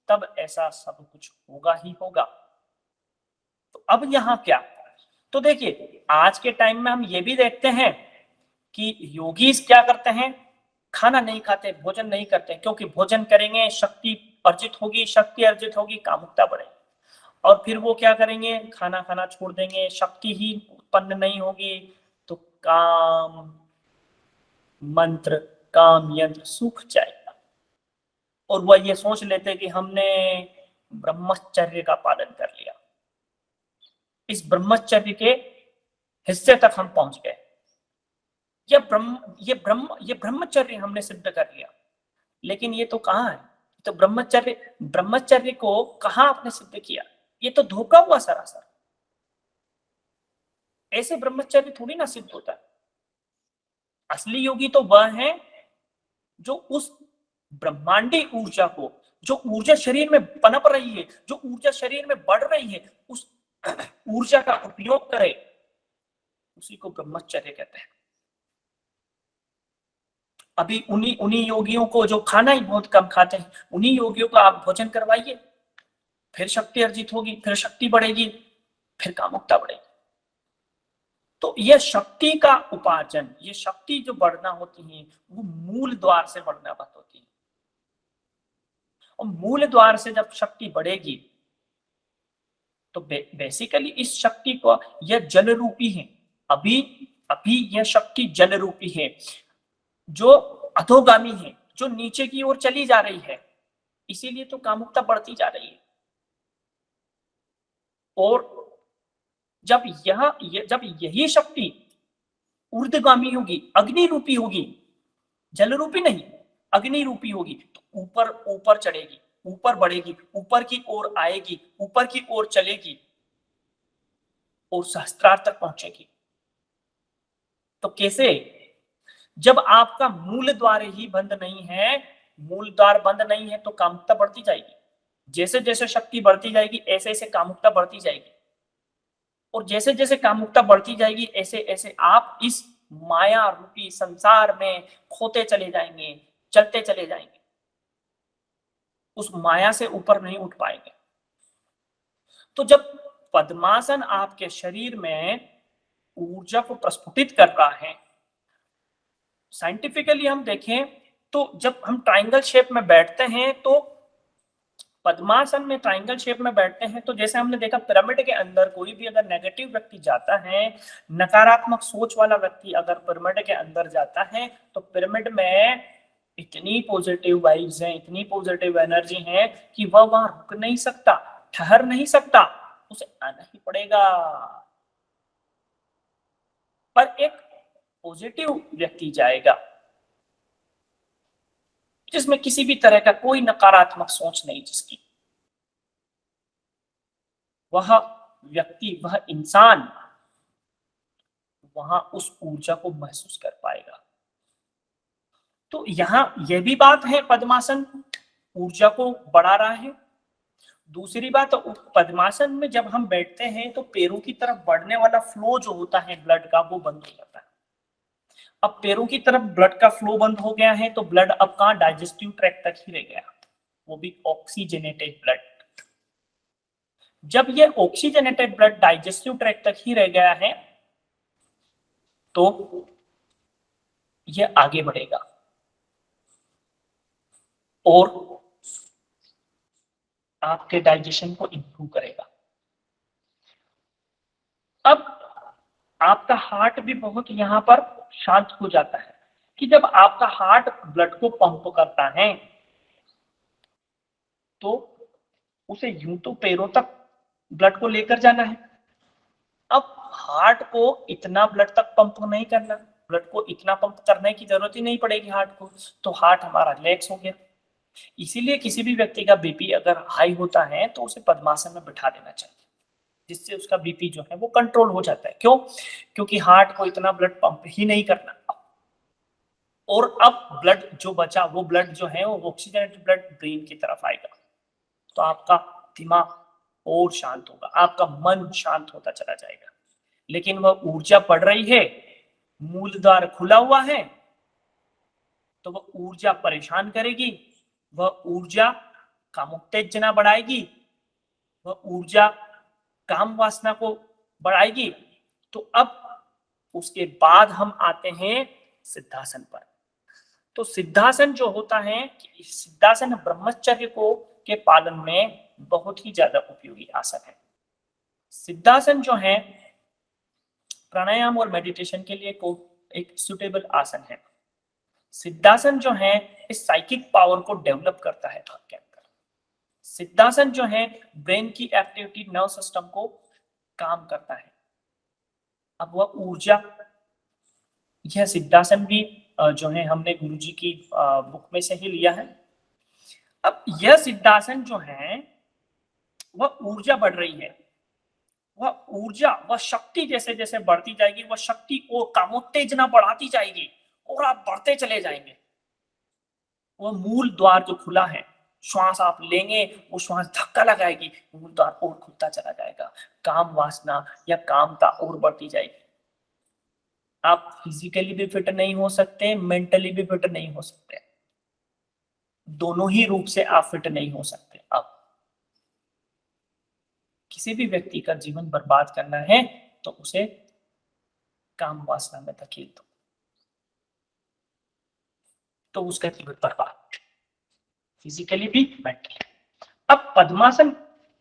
तब ऐसा सब कुछ होगा ही होगा। तो अब यहां क्या? तो देखिए, आज के टाइम में हम ये भी देखते हैं कि योगी क्या करते हैं, खाना नहीं खाते, भोजन नहीं करते, क्योंकि भोजन करेंगे शक्ति अर्जित होगी, शक्ति अर्जित होगी, कामुकता बढ़ेगी। और फिर वो क्या करेंगे, खाना खाना छोड़ देंगे, शक्ति ही उत्पन्न नहीं होगी, तो काम मंत्र, काम यंत्र सूख जाएगा। और वह ये सोच लेते कि हमने ब्रह्मचर्य का पालन कर लिया, इस ब्रह्मचर्य के हिस्से तक हम पहुंच गए, ये ब्रह्मचर्य हमने सिद्ध कर लिया। लेकिन ये तो कहाँ है? तो ब्रह्मचर्य को कहाँ आपने सिद्ध किया? ये तो धोखा हुआ सरासर। ऐसे ब्रह्मचर्य थोड़ी ना सिद्ध होता है। असली योगी तो वह है जो उस ब्रह्मांडी ऊर्जा को, जो ऊर्जा शरीर में पनप रही है, जो ऊर्जा शरीर में बढ़ रही है, उस ऊर्जा का उपयोग करे, उसी को ब्रह्मचर्य कहते हैं। अभी उन्हीं योगियों को जो खाना ही बहुत कम खाते हैं, उन्हीं योगियों को आप भोजन करवाइए, फिर शक्ति अर्जित होगी, फिर शक्ति बढ़ेगी। फिर कामुकता बढ़ेगी। तो यह शक्ति का उपार्जन, ये शक्ति जो बढ़ना होती है वो मूल द्वार से बढ़ना बंद होती है। और मूल द्वार से जब शक्ति बढ़ेगी तो बेसिकली इस शक्ति को, यह जल रूपी है, अभी अभी यह शक्ति जल रूपी है जो अधोगामी है, जो नीचे की ओर चली जा रही है, इसीलिए तो कामुकता बढ़ती जा रही है। और जब यही शक्ति ऊर्ध्वगामी होगी, अग्नि रूपी होगी, जल रूपी नहीं, अग्नि रूपी होगी, तो ऊपर ऊपर चढ़ेगी, ऊपर बढ़ेगी, ऊपर की ओर आएगी, ऊपर की ओर चलेगी और सहस्त्रार तक पहुंचेगी। तो कैसे? जब आपका मूल द्वार ही बंद नहीं है, मूल द्वार बंद नहीं है तो कामुकता बढ़ती जाएगी। जैसे जैसे शक्ति बढ़ती जाएगी ऐसे ऐसे कामुकता बढ़ती जाएगी, और जैसे जैसे कामुकता बढ़ती जाएगी ऐसे ऐसे आप इस माया रूपी संसार में खोते चले जाएंगे, चलते चले जाएंगे, उस माया से ऊपर नहीं उठ पाएंगे। तो जब पद्मासन आपके शरीर में ऊर्जा को प्रस्फुटित कर रहा है, साइंटिफिकली हम देखें तो जब हम ट्रायंगल शेप में बैठते हैं, तो पद्मासन में ट्रायंगल शेप में बैठते हैं, तो जैसे हमने देखा पिरामिड के अंदर कोई भी अगर नेगेटिव व्यक्ति जाता है, नकारात्मक सोच वाला व्यक्ति अगर पिरामिड के अंदर जाता है, तो पिरामिड में इतनी पॉजिटिव वाइब्स हैं, इतनी पॉजिटिव एनर्जी है कि वह वहां रुक नहीं सकता, ठहर नहीं सकता, उसे आना ही पड़ेगा। पर एक पॉजिटिव व्यक्ति जाएगा जिसमें किसी भी तरह का कोई नकारात्मक सोच नहीं, जिसकी, वह व्यक्ति, वह इंसान वहां उस ऊर्जा को महसूस कर पाएगा। तो यहां यह भी बात है, पद्मासन ऊर्जा को बढ़ा रहा है। दूसरी बात, पद्मासन में जब हम बैठते हैं तो पैरों की तरफ बढ़ने वाला फ्लो जो होता है ब्लड का, वो बंद हो जाता है। अब पैरों की तरफ ब्लड का फ्लो बंद हो गया है तो ब्लड अब कहां? डाइजेस्टिव ट्रैक्ट तक ही रह गया, वो भी ऑक्सीजनेटेड ब्लड। जब ये ऑक्सीजनेटेड ब्लड डाइजेस्टिव ट्रैक्ट तक ही रह गया है तो यह आगे बढ़ेगा और आपके डाइजेशन को इंप्रूव करेगा। अब आपका हार्ट भी बहुत यहां पर शांत हो जाता है कि जब आपका हार्ट ब्लड को पंप करता है तो उसे यूं तो पैरों तक ब्लड को लेकर जाना है। अब हार्ट को इतना ब्लड तक पंप नहीं करना, ब्लड को इतना पंप करने की जरूरत ही नहीं पड़ेगी हार्ट को, तो हार्ट हमारा रिलैक्स हो गया। इसीलिए किसी भी व्यक्ति का बीपी अगर हाई होता है तो उसे पद्मासन में बिठा देना चाहिए, जिससे उसका बीपी जो है वो कंट्रोल हो जाता है। क्यों? क्योंकि हार्ट को इतना ब्लड पंप ही नहीं करना, और अब ब्लड जो बचा वो ब्लड जो है वो ऑक्सीजनेटेड ब्लड ब्रेन की तरफ आएगा, तो आपका दिमाग और शांत होगा, आपका मन शांत होता चला जाएगा। लेकिन वह ऊर्जा बढ़ रही है, मूल द्वार खुला हुआ है, तो वह ऊर्जा परेशान करेगी, वह ऊर्जा कामोत्तेजना बढ़ाएगी, वह ऊर्जा काम वासना को बढ़ाएगी। तो अब उसके बाद हम आते हैं सिद्धासन पर। तो सिद्धासन जो होता है, सिद्धासन ब्रह्मचर्य को के पालन में बहुत ही ज्यादा उपयोगी आसन है। सिद्धासन जो है प्राणायाम और मेडिटेशन के लिए एक सुटेबल आसन है। सिद्धासन जो है इस साइकिक पावर को डेवलप करता है आपके अंदर। सिद्धासन जो है ब्रेन की एक्टिविटी, नर्व सिस्टम को काम करता है। अब वह ऊर्जा, यह सिद्धासन भी जो है हमने गुरुजी की बुक में से ही लिया है। अब यह सिद्धासन जो है वह ऊर्जा बढ़ रही है, वह ऊर्जा, वह शक्ति जैसे जैसे बढ़ती जाएगी, वह शक्ति को कामोत्तेजना बढ़ाती जाएगी और आप बढ़ते चले जाएंगे। वह मूल द्वार जो खुला है, श्वास आप लेंगे, वो श्वास धक्का लगाएगी, मूल द्वार और खुलता चला जाएगा, काम वासना या कामता और बढ़ती जाएगी। आप फिजिकली भी फिट नहीं हो सकते, मेंटली भी फिट नहीं हो सकते, दोनों ही रूप से आप फिट नहीं हो सकते। अब किसी भी व्यक्ति का जीवन बर्बाद करना है तो उसे काम वासना में धकेल दो, तो उसका जीवन बर्बाद, फिजिकली भी मेंटली। अब पद्मासन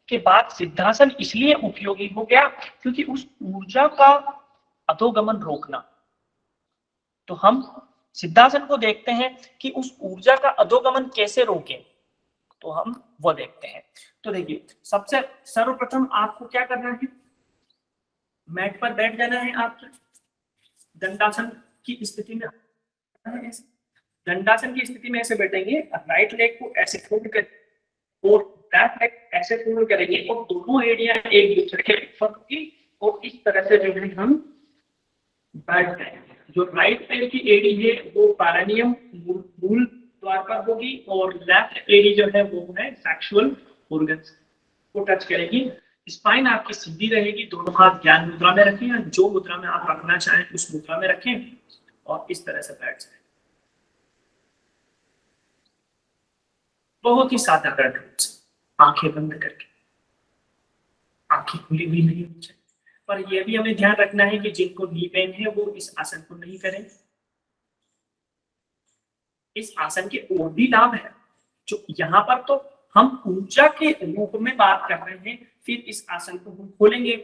के बाद सिद्धासन इसलिए उपयोगी हो गया क्योंकि उस ऊर्जा का अधोगमन रोकना। तो हम सिद्धासन को देखते हैं कि उस ऊर्जा का अधोगमन कैसे रोकें, तो हम वो देखते हैं। तो देखिए, सबसे सर्वप्रथम आपको क्या करना है, मैट पर बैठ जाना है। आप दंडासन की स्थिति में, दंडासन की स्थिति में ऐसे बैठेंगे, राइट लेग को ऐसे फोल्ड कर और लेफ्ट लेग ऐसे फोल्ड करेंगे और दोनों एड़ियां एक दूसरे के ऊपर होगी और इस तरह से जो है हम बैठ जाएंगे। जो राइट पैर की एड़ी है वो पैरानियम मूल द्वार पर होगी और लेफ्ट एड़ी जो है वो है सेक्सुअल ऑर्गन्स को टच करेगी। स्पाइन आपकी सीधी रहेगी, दोनों हाथ ज्ञान मुद्रा में रखें या जो मुद्रा में आप रखना चाहें उस मुद्रा में रखें और इस तरह से बैठ जाए। बहुत ही साधारण रूप से आंखें बंद करके, आंखें खुली हुई नहीं होनी चाहिए, पर यह भी हमें ध्यान रखना है कि जिनको नी पेन है वो इस आसन को नहीं करें। इस आसन के और भी लाभ है, जो यहाँ पर तो हम ऊर्जा के रूप में बात कर रहे हैं, फिर इस आसन को हम खोलेंगे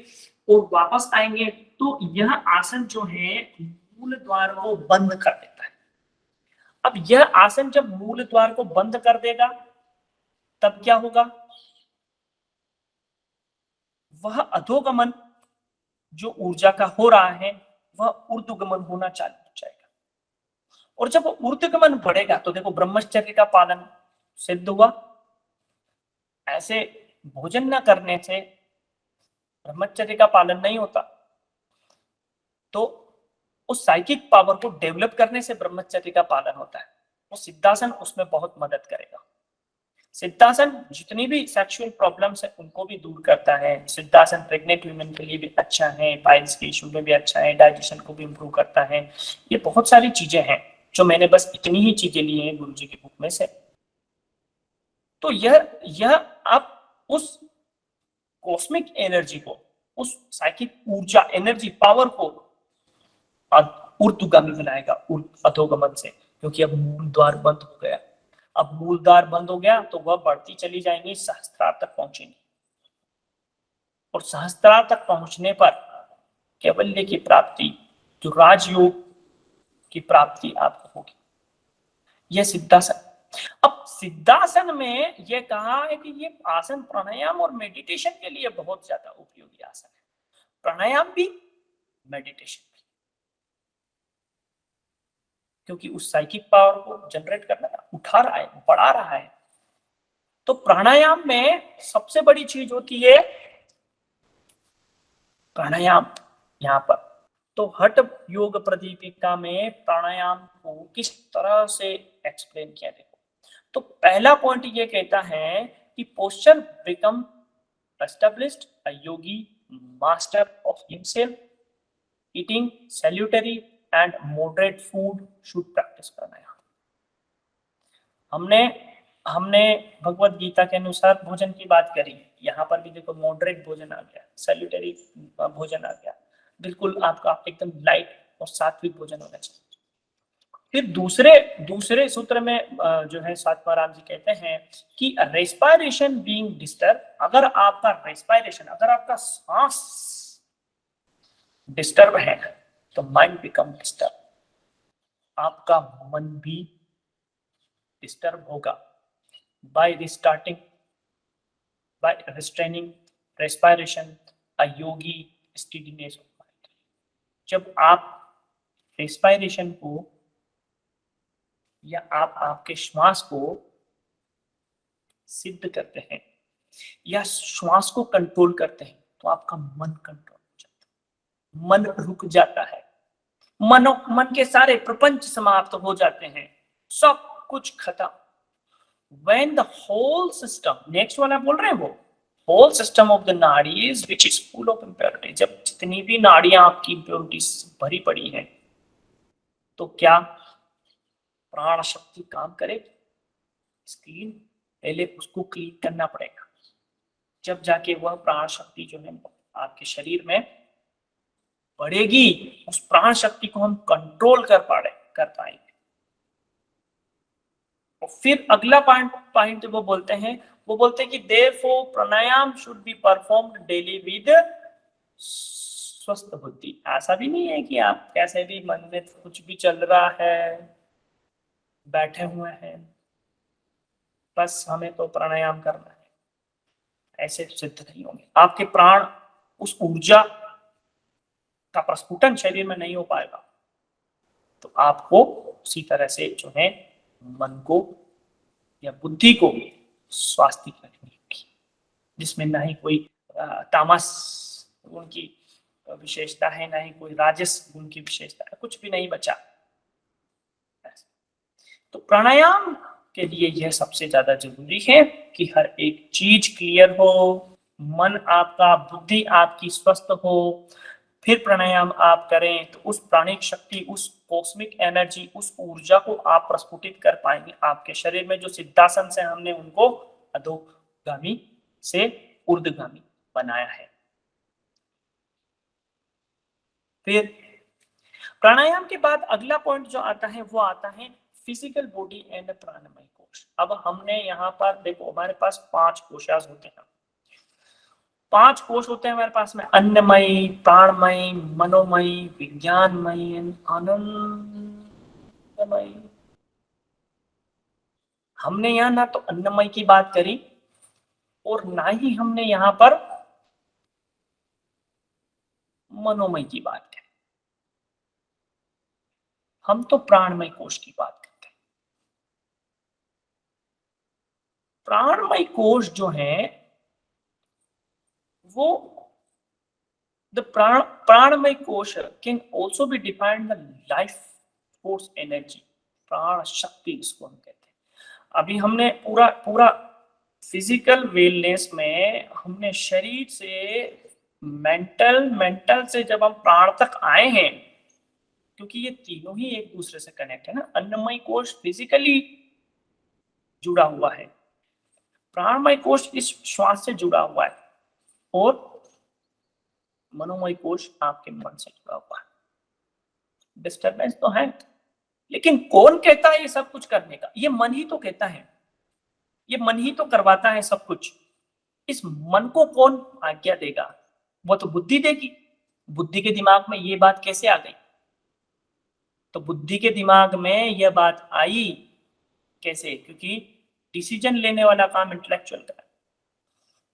और वापस आएंगे तो यह आसन जो है मूल द्वार को बंद कर देता है। अब यह आसन जब मूल द्वार को बंद कर देगा तब क्या होगा, वह अधोगमन जो ऊर्जा का हो रहा है वह ऊर्ध्वगमन होना चालू हो जाएगा। और जब ऊर्ध्वगमन बढ़ेगा तो देखो ब्रह्मचर्य का पालन सिद्ध हुआ। ऐसे भोजन न करने से ब्रह्मचर्य का पालन नहीं होता, तो उस साइकिक पावर को डेवलप करने से ब्रह्मचर्य का पालन होता है। वो सिद्धासन उसमें बहुत मदद करेगा। सिद्धासन जितनी भी सेक्सुअल प्रॉब्लम्स है उनको भी दूर करता है। सिद्धासन प्रेग्नेंट वुमेन के लिए भी अच्छा है, पाइल्स के इशू में भी अच्छा है, डाइजेशन को भी इम्प्रूव करता है। ये बहुत सारी चीजें हैं जो मैंने बस इतनी ही चीजें ली हैं गुरु जी की बुक में से। तो यह अब उस कॉस्मिक एनर्जी को, उस साइकिक ऊर्जा एनर्जी पावर को ऊर्ध्वगामी बनाएगा अधोगमन से, क्योंकि अब मूल द्वार बंद हो गया। अब मूल द्वार बंद हो गया तो वह बढ़ती चली जाएंगी, सहस्त्रार तक पहुंचेंगी और सहस्त्रार तक पहुंचने पर कैवल्य की प्राप्ति, जो राजयोग की प्राप्ति आपको होगी। यह सिद्धासन। अब सिद्धासन में यह कहा है कि ये आसन प्राणायाम और मेडिटेशन के लिए बहुत ज्यादा उपयोगी आसन है। प्राणायाम भी, मेडिटेशन भी, क्योंकि उस साइकिक पावर को जनरेट करना उठा रहा है, बढ़ा रहा है। तो प्राणायाम में सबसे बड़ी चीज होती है प्राणायाम। यहां पर तो हठ योग प्रदीपिका में प्राणायाम को किस तरह से एक्सप्लेन किया, देखो। तो पहला पॉइंट ये कहता है कि posture become established, a yogi master of himself, eating salutary and moderate food should practice pranayama. हमने हमने भगवत गीता के अनुसार भोजन की बात करी, यहाँ पर भी देखो मॉडरेट भोजन आ गया, सैल्यूटरी भोजन आ गया, बिल्कुल आपका एकदम लाइट और सात्विक भोजन होना चाहिए। फिर दूसरे सूत्र में जो है सातवा राम जी कहते हैं कि रेस्पायरेशन बीइंग डिस्टर्ब, अगर आपका रेस्पायरेशन, अगर आपका सांस डिस्टर्ब है तो माइंड बिकम डिस्टर्ब, आपका मन भी डिस्टर्ब होगा। By restarting, by restraining respiration, a yogi steadiness of mind. जब आप रेस्पायरेशन को या आप आपके श्वास को सिद्ध करते हैं या श्वास को कंट्रोल करते हैं तो आपका मन कंट्रोल हो जाता है, मन रुक जाता है, मन के सारे प्रपंच समाप्त हो जाते हैं, सब कुछ खत्म। When the whole system, next वाला बोल रहे हैं वो, whole system of the nadis which is full of impurity, जब जितनी भी नाड़ियां आपकी impurities भरी पड़ी हैं तो क्या प्राण शक्ति काम करेगी? स्क्रीन पहले उसको क्लीन करना पड़ेगा। जब जाके वह प्राण शक्ति जो है आपके शरीर में बढ़ेगी, उस प्राण शक्ति को हम कंट्रोल कर पाएंगे। और फिर अगला पॉइंट वो बोलते हैं कि therefore pranayama should be performed daily with स्वस्थ बुद्धि। ऐसा भी नहीं है कि आप कैसे भी मन में कुछ भी चल रहा है, बैठे हुए हैं, बस हमें तो प्राणायाम करना है, ऐसे सिद्ध नहीं होंगे। आपके प्राण, उस ऊर्जा का प्रस्फुटन शरीर में नहीं हो पाएगा। तो आपको उसी तरह से जो है मन को या बुद्धि को स्वास्थ्य रखनी होगी, जिसमें ना ही कोई तामस गुण की विशेषता है, ना ही कोई राजस गुण की विशेषता है, कुछ भी नहीं बचा। तो प्राणायाम के लिए यह सबसे ज्यादा जरूरी है कि हर एक चीज क्लियर हो, मन आपका, बुद्धि आपकी स्वस्थ हो, फिर प्राणायाम आप करें तो उस प्राणिक शक्ति, उस कॉस्मिक एनर्जी, उस ऊर्जा को आप प्रस्फुटित कर पाएंगे आपके शरीर में। जो सिद्धासन से हमने उनको अधोगामी से ऊर्ध्वगामी बनाया है। फिर प्राणायाम के बाद अगला पॉइंट जो आता है वो आता है फिजिकल बॉडी एंड प्राणमय कोश। अब हमने यहाँ पर देखो, हमारे पास 5 कोशास होते हैं, 5 कोश होते हैं हमारे पास में, अन्नमयी, प्राणमयी, मनोमयी, विज्ञानमयी, आनंदमयी। हमने यहाँ ना तो अन्नमय की बात करी और ना ही हमने यहाँ पर मनोमय की बात करी, हम तो प्राणमय कोश की बात करते हैं। प्राणमय कोश जो है वो द प्राणमय कोश can also be defined the life force energy, प्राण शक्ति इसको हम कहते हैं। अभी हमने पूरा पूरा फिजिकल वेलनेस में हमने शरीर से मेंटल से जब हम प्राण तक आए हैं, क्योंकि ये तीनों ही एक दूसरे से कनेक्ट है ना। अन्नमय कोश फिजिकली जुड़ा हुआ है, प्राणमय कोश इस श्वास से जुड़ा हुआ है, और मनोमय कोश आपके मन से जुड़ा हुआ है। डिस्टरबेंस तो है, लेकिन कौन कहता है ये सब कुछ करने का? ये मन ही तो कहता है, ये मन ही तो करवाता है सब कुछ। इस मन को कौन आज्ञा देगा? वो तो बुद्धि देगी। बुद्धि के दिमाग में ये बात कैसे आ गई? तो बुद्धि के दिमाग में यह बात आई कैसे? क्योंकि डिसीजन लेने वाला काम इंटेलेक्चुअल का है,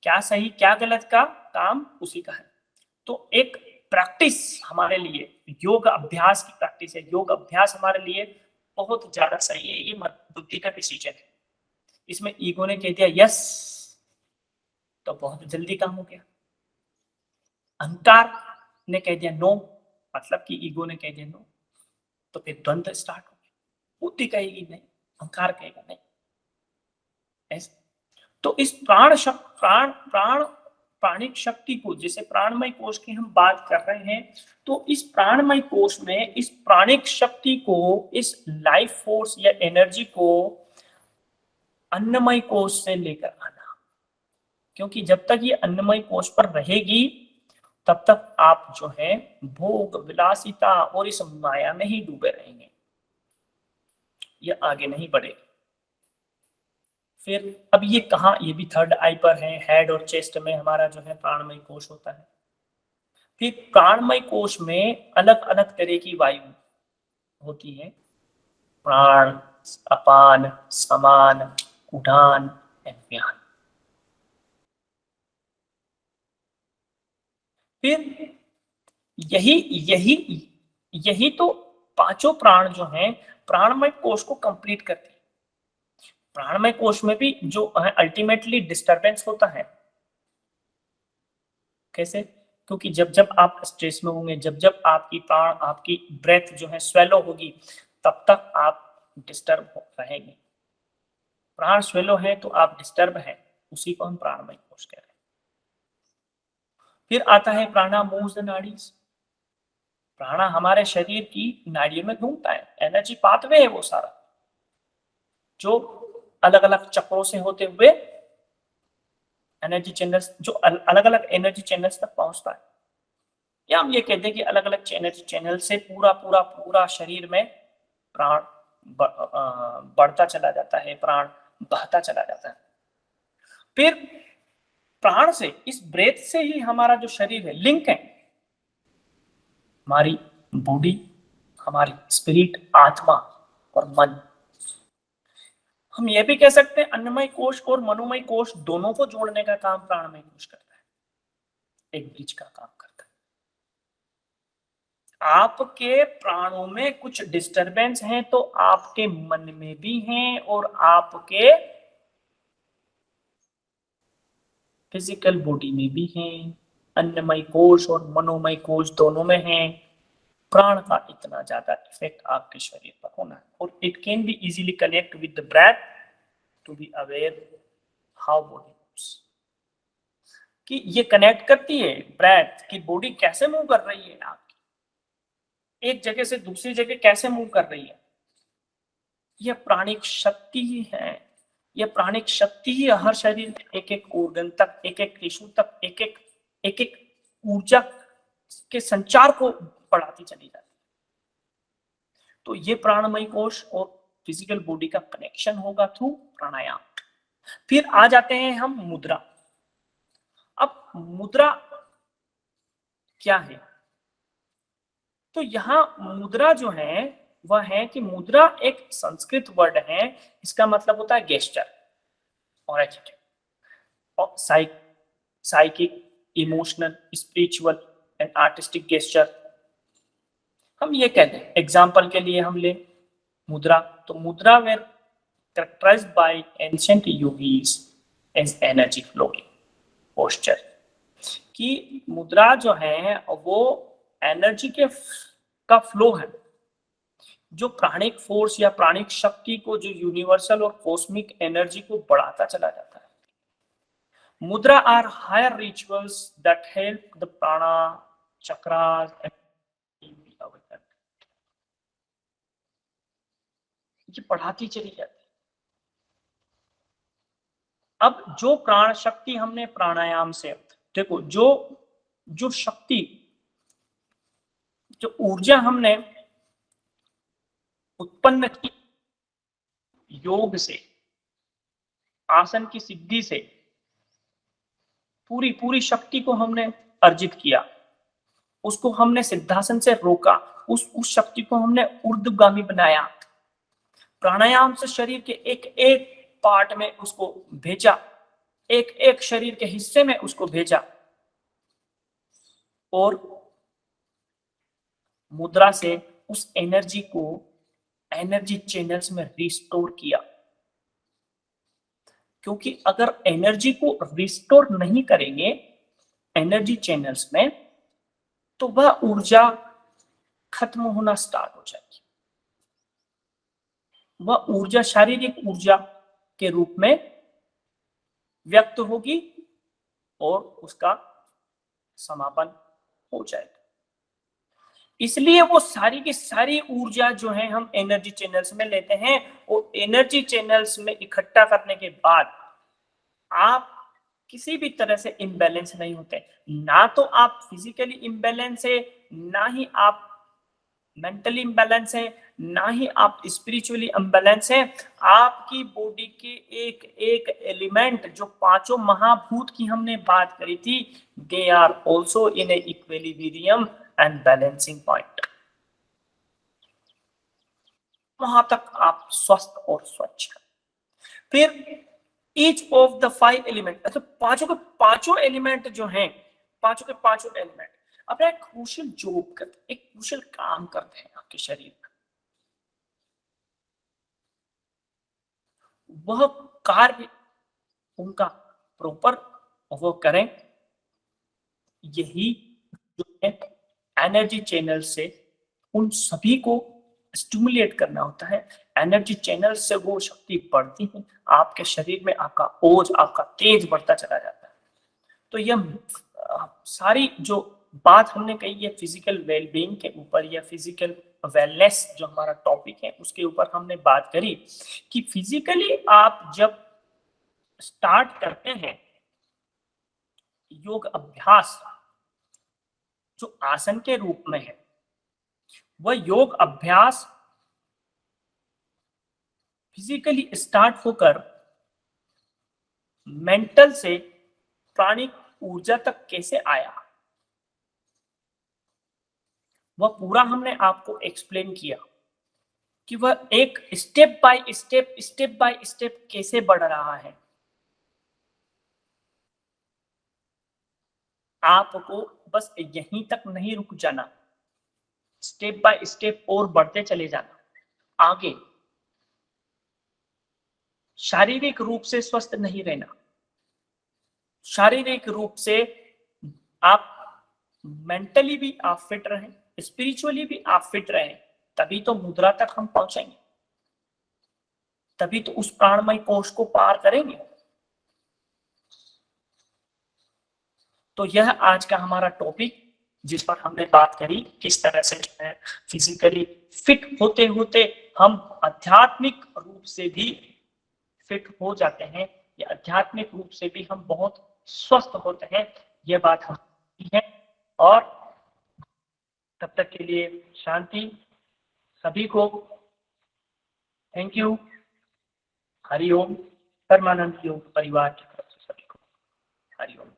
क्या सही क्या गलत का काम उसी का है। तो एक प्रैक्टिस हमारे लिए, योग अभ्यास की प्रैक्टिस है, योग अभ्यास हमारे लिए बहुत ज्यादा सही है। ये बुद्धि का डिसीजन है। इसमें ईगो ने कह दिया यस तो बहुत जल्दी काम हो गया, अहंकार ने कह दिया नो, मतलब कि ईगो ने कह दिया नो, तो फिर द्वंद्व स्टार्ट हो गया। बुद्धि कहेगी नहीं, अहंकार कहेगा नहीं। ऐसे तो इस प्राणिक शक्ति को, जैसे प्राणमय कोश की हम बात कर रहे हैं, तो इस प्राणमय कोश में इस प्राणिक शक्ति को, इस लाइफ फोर्स या एनर्जी को अन्नमय कोश से लेकर आना। क्योंकि जब तक ये अन्नमय कोश पर रहेगी तब तक आप जो है भोग विलासिता और इस माया में ही डूबे रहेंगे, ये आगे नहीं बढ़ेगी। फिर अब ये कहाँ, ये भी थर्ड आई पर है, हेड और चेस्ट में हमारा जो है प्राणमय कोश होता है। फिर प्राणमय कोश में अलग अलग तरह की वायु होती है, प्राण, अपान, समान, उड़ान, व्यान। फिर यही यही यही तो पांचों प्राण जो हैं प्राणमय कोश को कंप्लीट करते हैं। प्राणमय कोश में भी जो है अल्टीमेटली डिस्टरबेंस होता है। कैसे? क्योंकि जब जब आप स्ट्रेस में होंगे, जब जब आपकी प्राण, आपकी ब्रेथ जो है स्वेलो होगी, तब तक आप डिस्टर्ब रहेंगे। प्राण स्वेलो है तो आप डिस्टर्ब हैं, उसी को हम प्राणमय कोश कह रहे हैं। फिर आता है प्राणा मूव्स द नाड़ीज। प्राणा हमारे शरीर की नाड़ियों में घूमता है, एनर्जी पाथवे है वो सारा, जो अलग अलग चक्रों से होते हुए एनर्जी चैनल्स जो अलग अलग एनर्जी चैनल्स तक पहुंचता है, या हम ये कहते हैं कि अलग अलग एनर्जी चैनल से पूरा पूरा पूरा शरीर में प्राण बढ़ता चला जाता है, प्राण बहता चला जाता है। फिर प्राण से, इस ब्रेथ से ही हमारा जो शरीर है, लिंक है हमारी बॉडी, हमारी स्पिरिट, आत्मा और मन। हम ये भी कह सकते हैं अन्नमय कोश और मनोमय कोश दोनों को जोड़ने का काम प्राणमय कोश करता है, एक ब्रिज का काम करता है। आपके प्राणों में कुछ डिस्टरबेंस हैं तो आपके मन में भी हैं और आपके फिजिकल बॉडी में भी हैं। अन्नमय कोश और मनोमय कोश दोनों में हैं। प्राण का इतना ज्यादा इफेक्ट आपके शरीर पर होना है, और it can be easily connect with the breath to be aware how body moves, कि ये कनेक्ट करती है ब्रेथ की बॉडी कैसे मूव कर रही है, आपकी एक जगह से दूसरी जगह कैसे मूव कर रही है। यह प्राणिक शक्ति ही है, यह प्राणिक शक्ति ही हर शरीर एक एक ऑर्गन तक, एक एक टिश्यू तक, एक एक ऊर्जा के संचार को बढ़ाती चली जाती है। तो ये प्राणमय कोश और फिजिकल बॉडी का कनेक्शन होगा थ्रू प्राणायाम। फिर आ जाते हैं हम मुद्रा। अब मुद्रा क्या है? तो यहां मुद्रा जो है वह है कि मुद्रा एक संस्कृत वर्ड है, इसका मतलब होता है गेस्चर और एटीट्यूड और psychic, emotional, spiritual and artistic gesture. हम ये कहते हैं, एग्जाम्पल के लिए हम ले मुद्रा, तो मुद्रा where characterized by ancient yogis as energy flowing posture, कि मुद्रा जो है वो एनर्जी के का फ्लो है, जो प्राणिक फोर्स या प्राणिक शक्ति को, जो यूनिवर्सल और कॉस्मिक एनर्जी को बढ़ाता चला जाता है। Mudra are higher rituals that help the prana chakras, ये बढ़ाती चली जाती है। अब जो प्राण शक्ति हमने प्राणायाम से, देखो जो जो शक्ति, जो ऊर्जा हमने उत्पन्न की योग से, आसन की सिद्धि से, पूरी पूरी शक्ति को हमने अर्जित किया, उसको हमने सिद्धासन से रोका, उस शक्ति को हमने ऊर्ध्वगामी बनाया, प्राणायाम से शरीर के एक एक पार्ट में उसको भेजा, एक एक शरीर के हिस्से में उसको भेजा, और मुद्रा से उस एनर्जी को एनर्जी चैनल्स में रिस्टोर किया। क्योंकि अगर एनर्जी को रिस्टोर नहीं करेंगे एनर्जी चैनल्स में, तो वह ऊर्जा खत्म होना स्टार्ट हो जाएगी। वह ऊर्जा शारीरिक ऊर्जा के रूप में व्यक्त होगी और उसका समापन हो जाएगा। इसलिए वो सारी की सारी ऊर्जा जो है हम एनर्जी चैनल्स में लेते हैं, और एनर्जी चैनल्स में इकट्ठा करने के बाद आप किसी भी तरह से इम्बैलेंस नहीं होते। ना तो आप फिजिकली इम्बैलेंस है, ना ही आप मेंटली इम्बैलेंस है, ना ही आप स्पिरिचुअली इम्बैलेंस है। आपकी बॉडी के एक एक एलिमेंट, जो पांचों महाभूत की हमने बात करी थी, they are also in a equilibrium and balancing point. वहां तक आप स्वस्थ और स्वच्छ। फिर ईच ऑफ द 5 एलिमेंट, अच्छा पांचों के पांचों एलिमेंट जो हैं, पांचों के पांचों एलिमेंट अपना एक क्रूशियल जॉब करते, एक क्रूशियल काम करते हैं आपके शरीर में। वह कार्य उनका प्रॉपर वो करें, यही जो है एनर्जी चैनल से उन सभी को स्टिमुलेट करना होता है। एनर्जी चैनल से वो शक्ति बढ़ती है, आपके शरीर में आपका ओज, आपका तेज बढ़ता चला जाता है। तो यह सारी जो बात हमने कही है फिजिकल वेलबींग के ऊपर, या फिजिकल वेलनेस जो हमारा टॉपिक है उसके ऊपर हमने बात करी, कि फिजिकली आप जब स्टार्ट करते हैं योग अभ्यास जो आसन के रूप में है, वह योग अभ्यास फिजिकली स्टार्ट होकर मेंटल से प्राणिक ऊर्जा तक कैसे आया, वह पूरा हमने आपको एक्सप्लेन किया कि वह एक स्टेप बाय स्टेप कैसे बढ़ रहा है। आपको बस यहीं तक नहीं रुक जाना, स्टेप बाय स्टेप और बढ़ते चले जाना आगे। शारीरिक रूप से स्वस्थ नहीं रहना, शारीरिक रूप से आप मेंटली भी आप फिट रहें, स्पिरिचुअली भी आप फिट रहें, तभी तो मुद्रा तक हम पहुंचेंगे, तभी तो उस प्राणमय कोश को पार करेंगे। तो यह आज का हमारा टॉपिक, जिस पर हमने बात करी किस तरह से जो है फिजिकली फिट होते होते हम आध्यात्मिक रूप से भी फिट हो जाते हैं, या आध्यात्मिक रूप से भी हम बहुत स्वस्थ होते हैं, यह बात हम है। और तब तक के लिए शांति सभी को। Thank you. हरिओम। परमानंद योग परिवार की तरफ से सभी को हरिओम।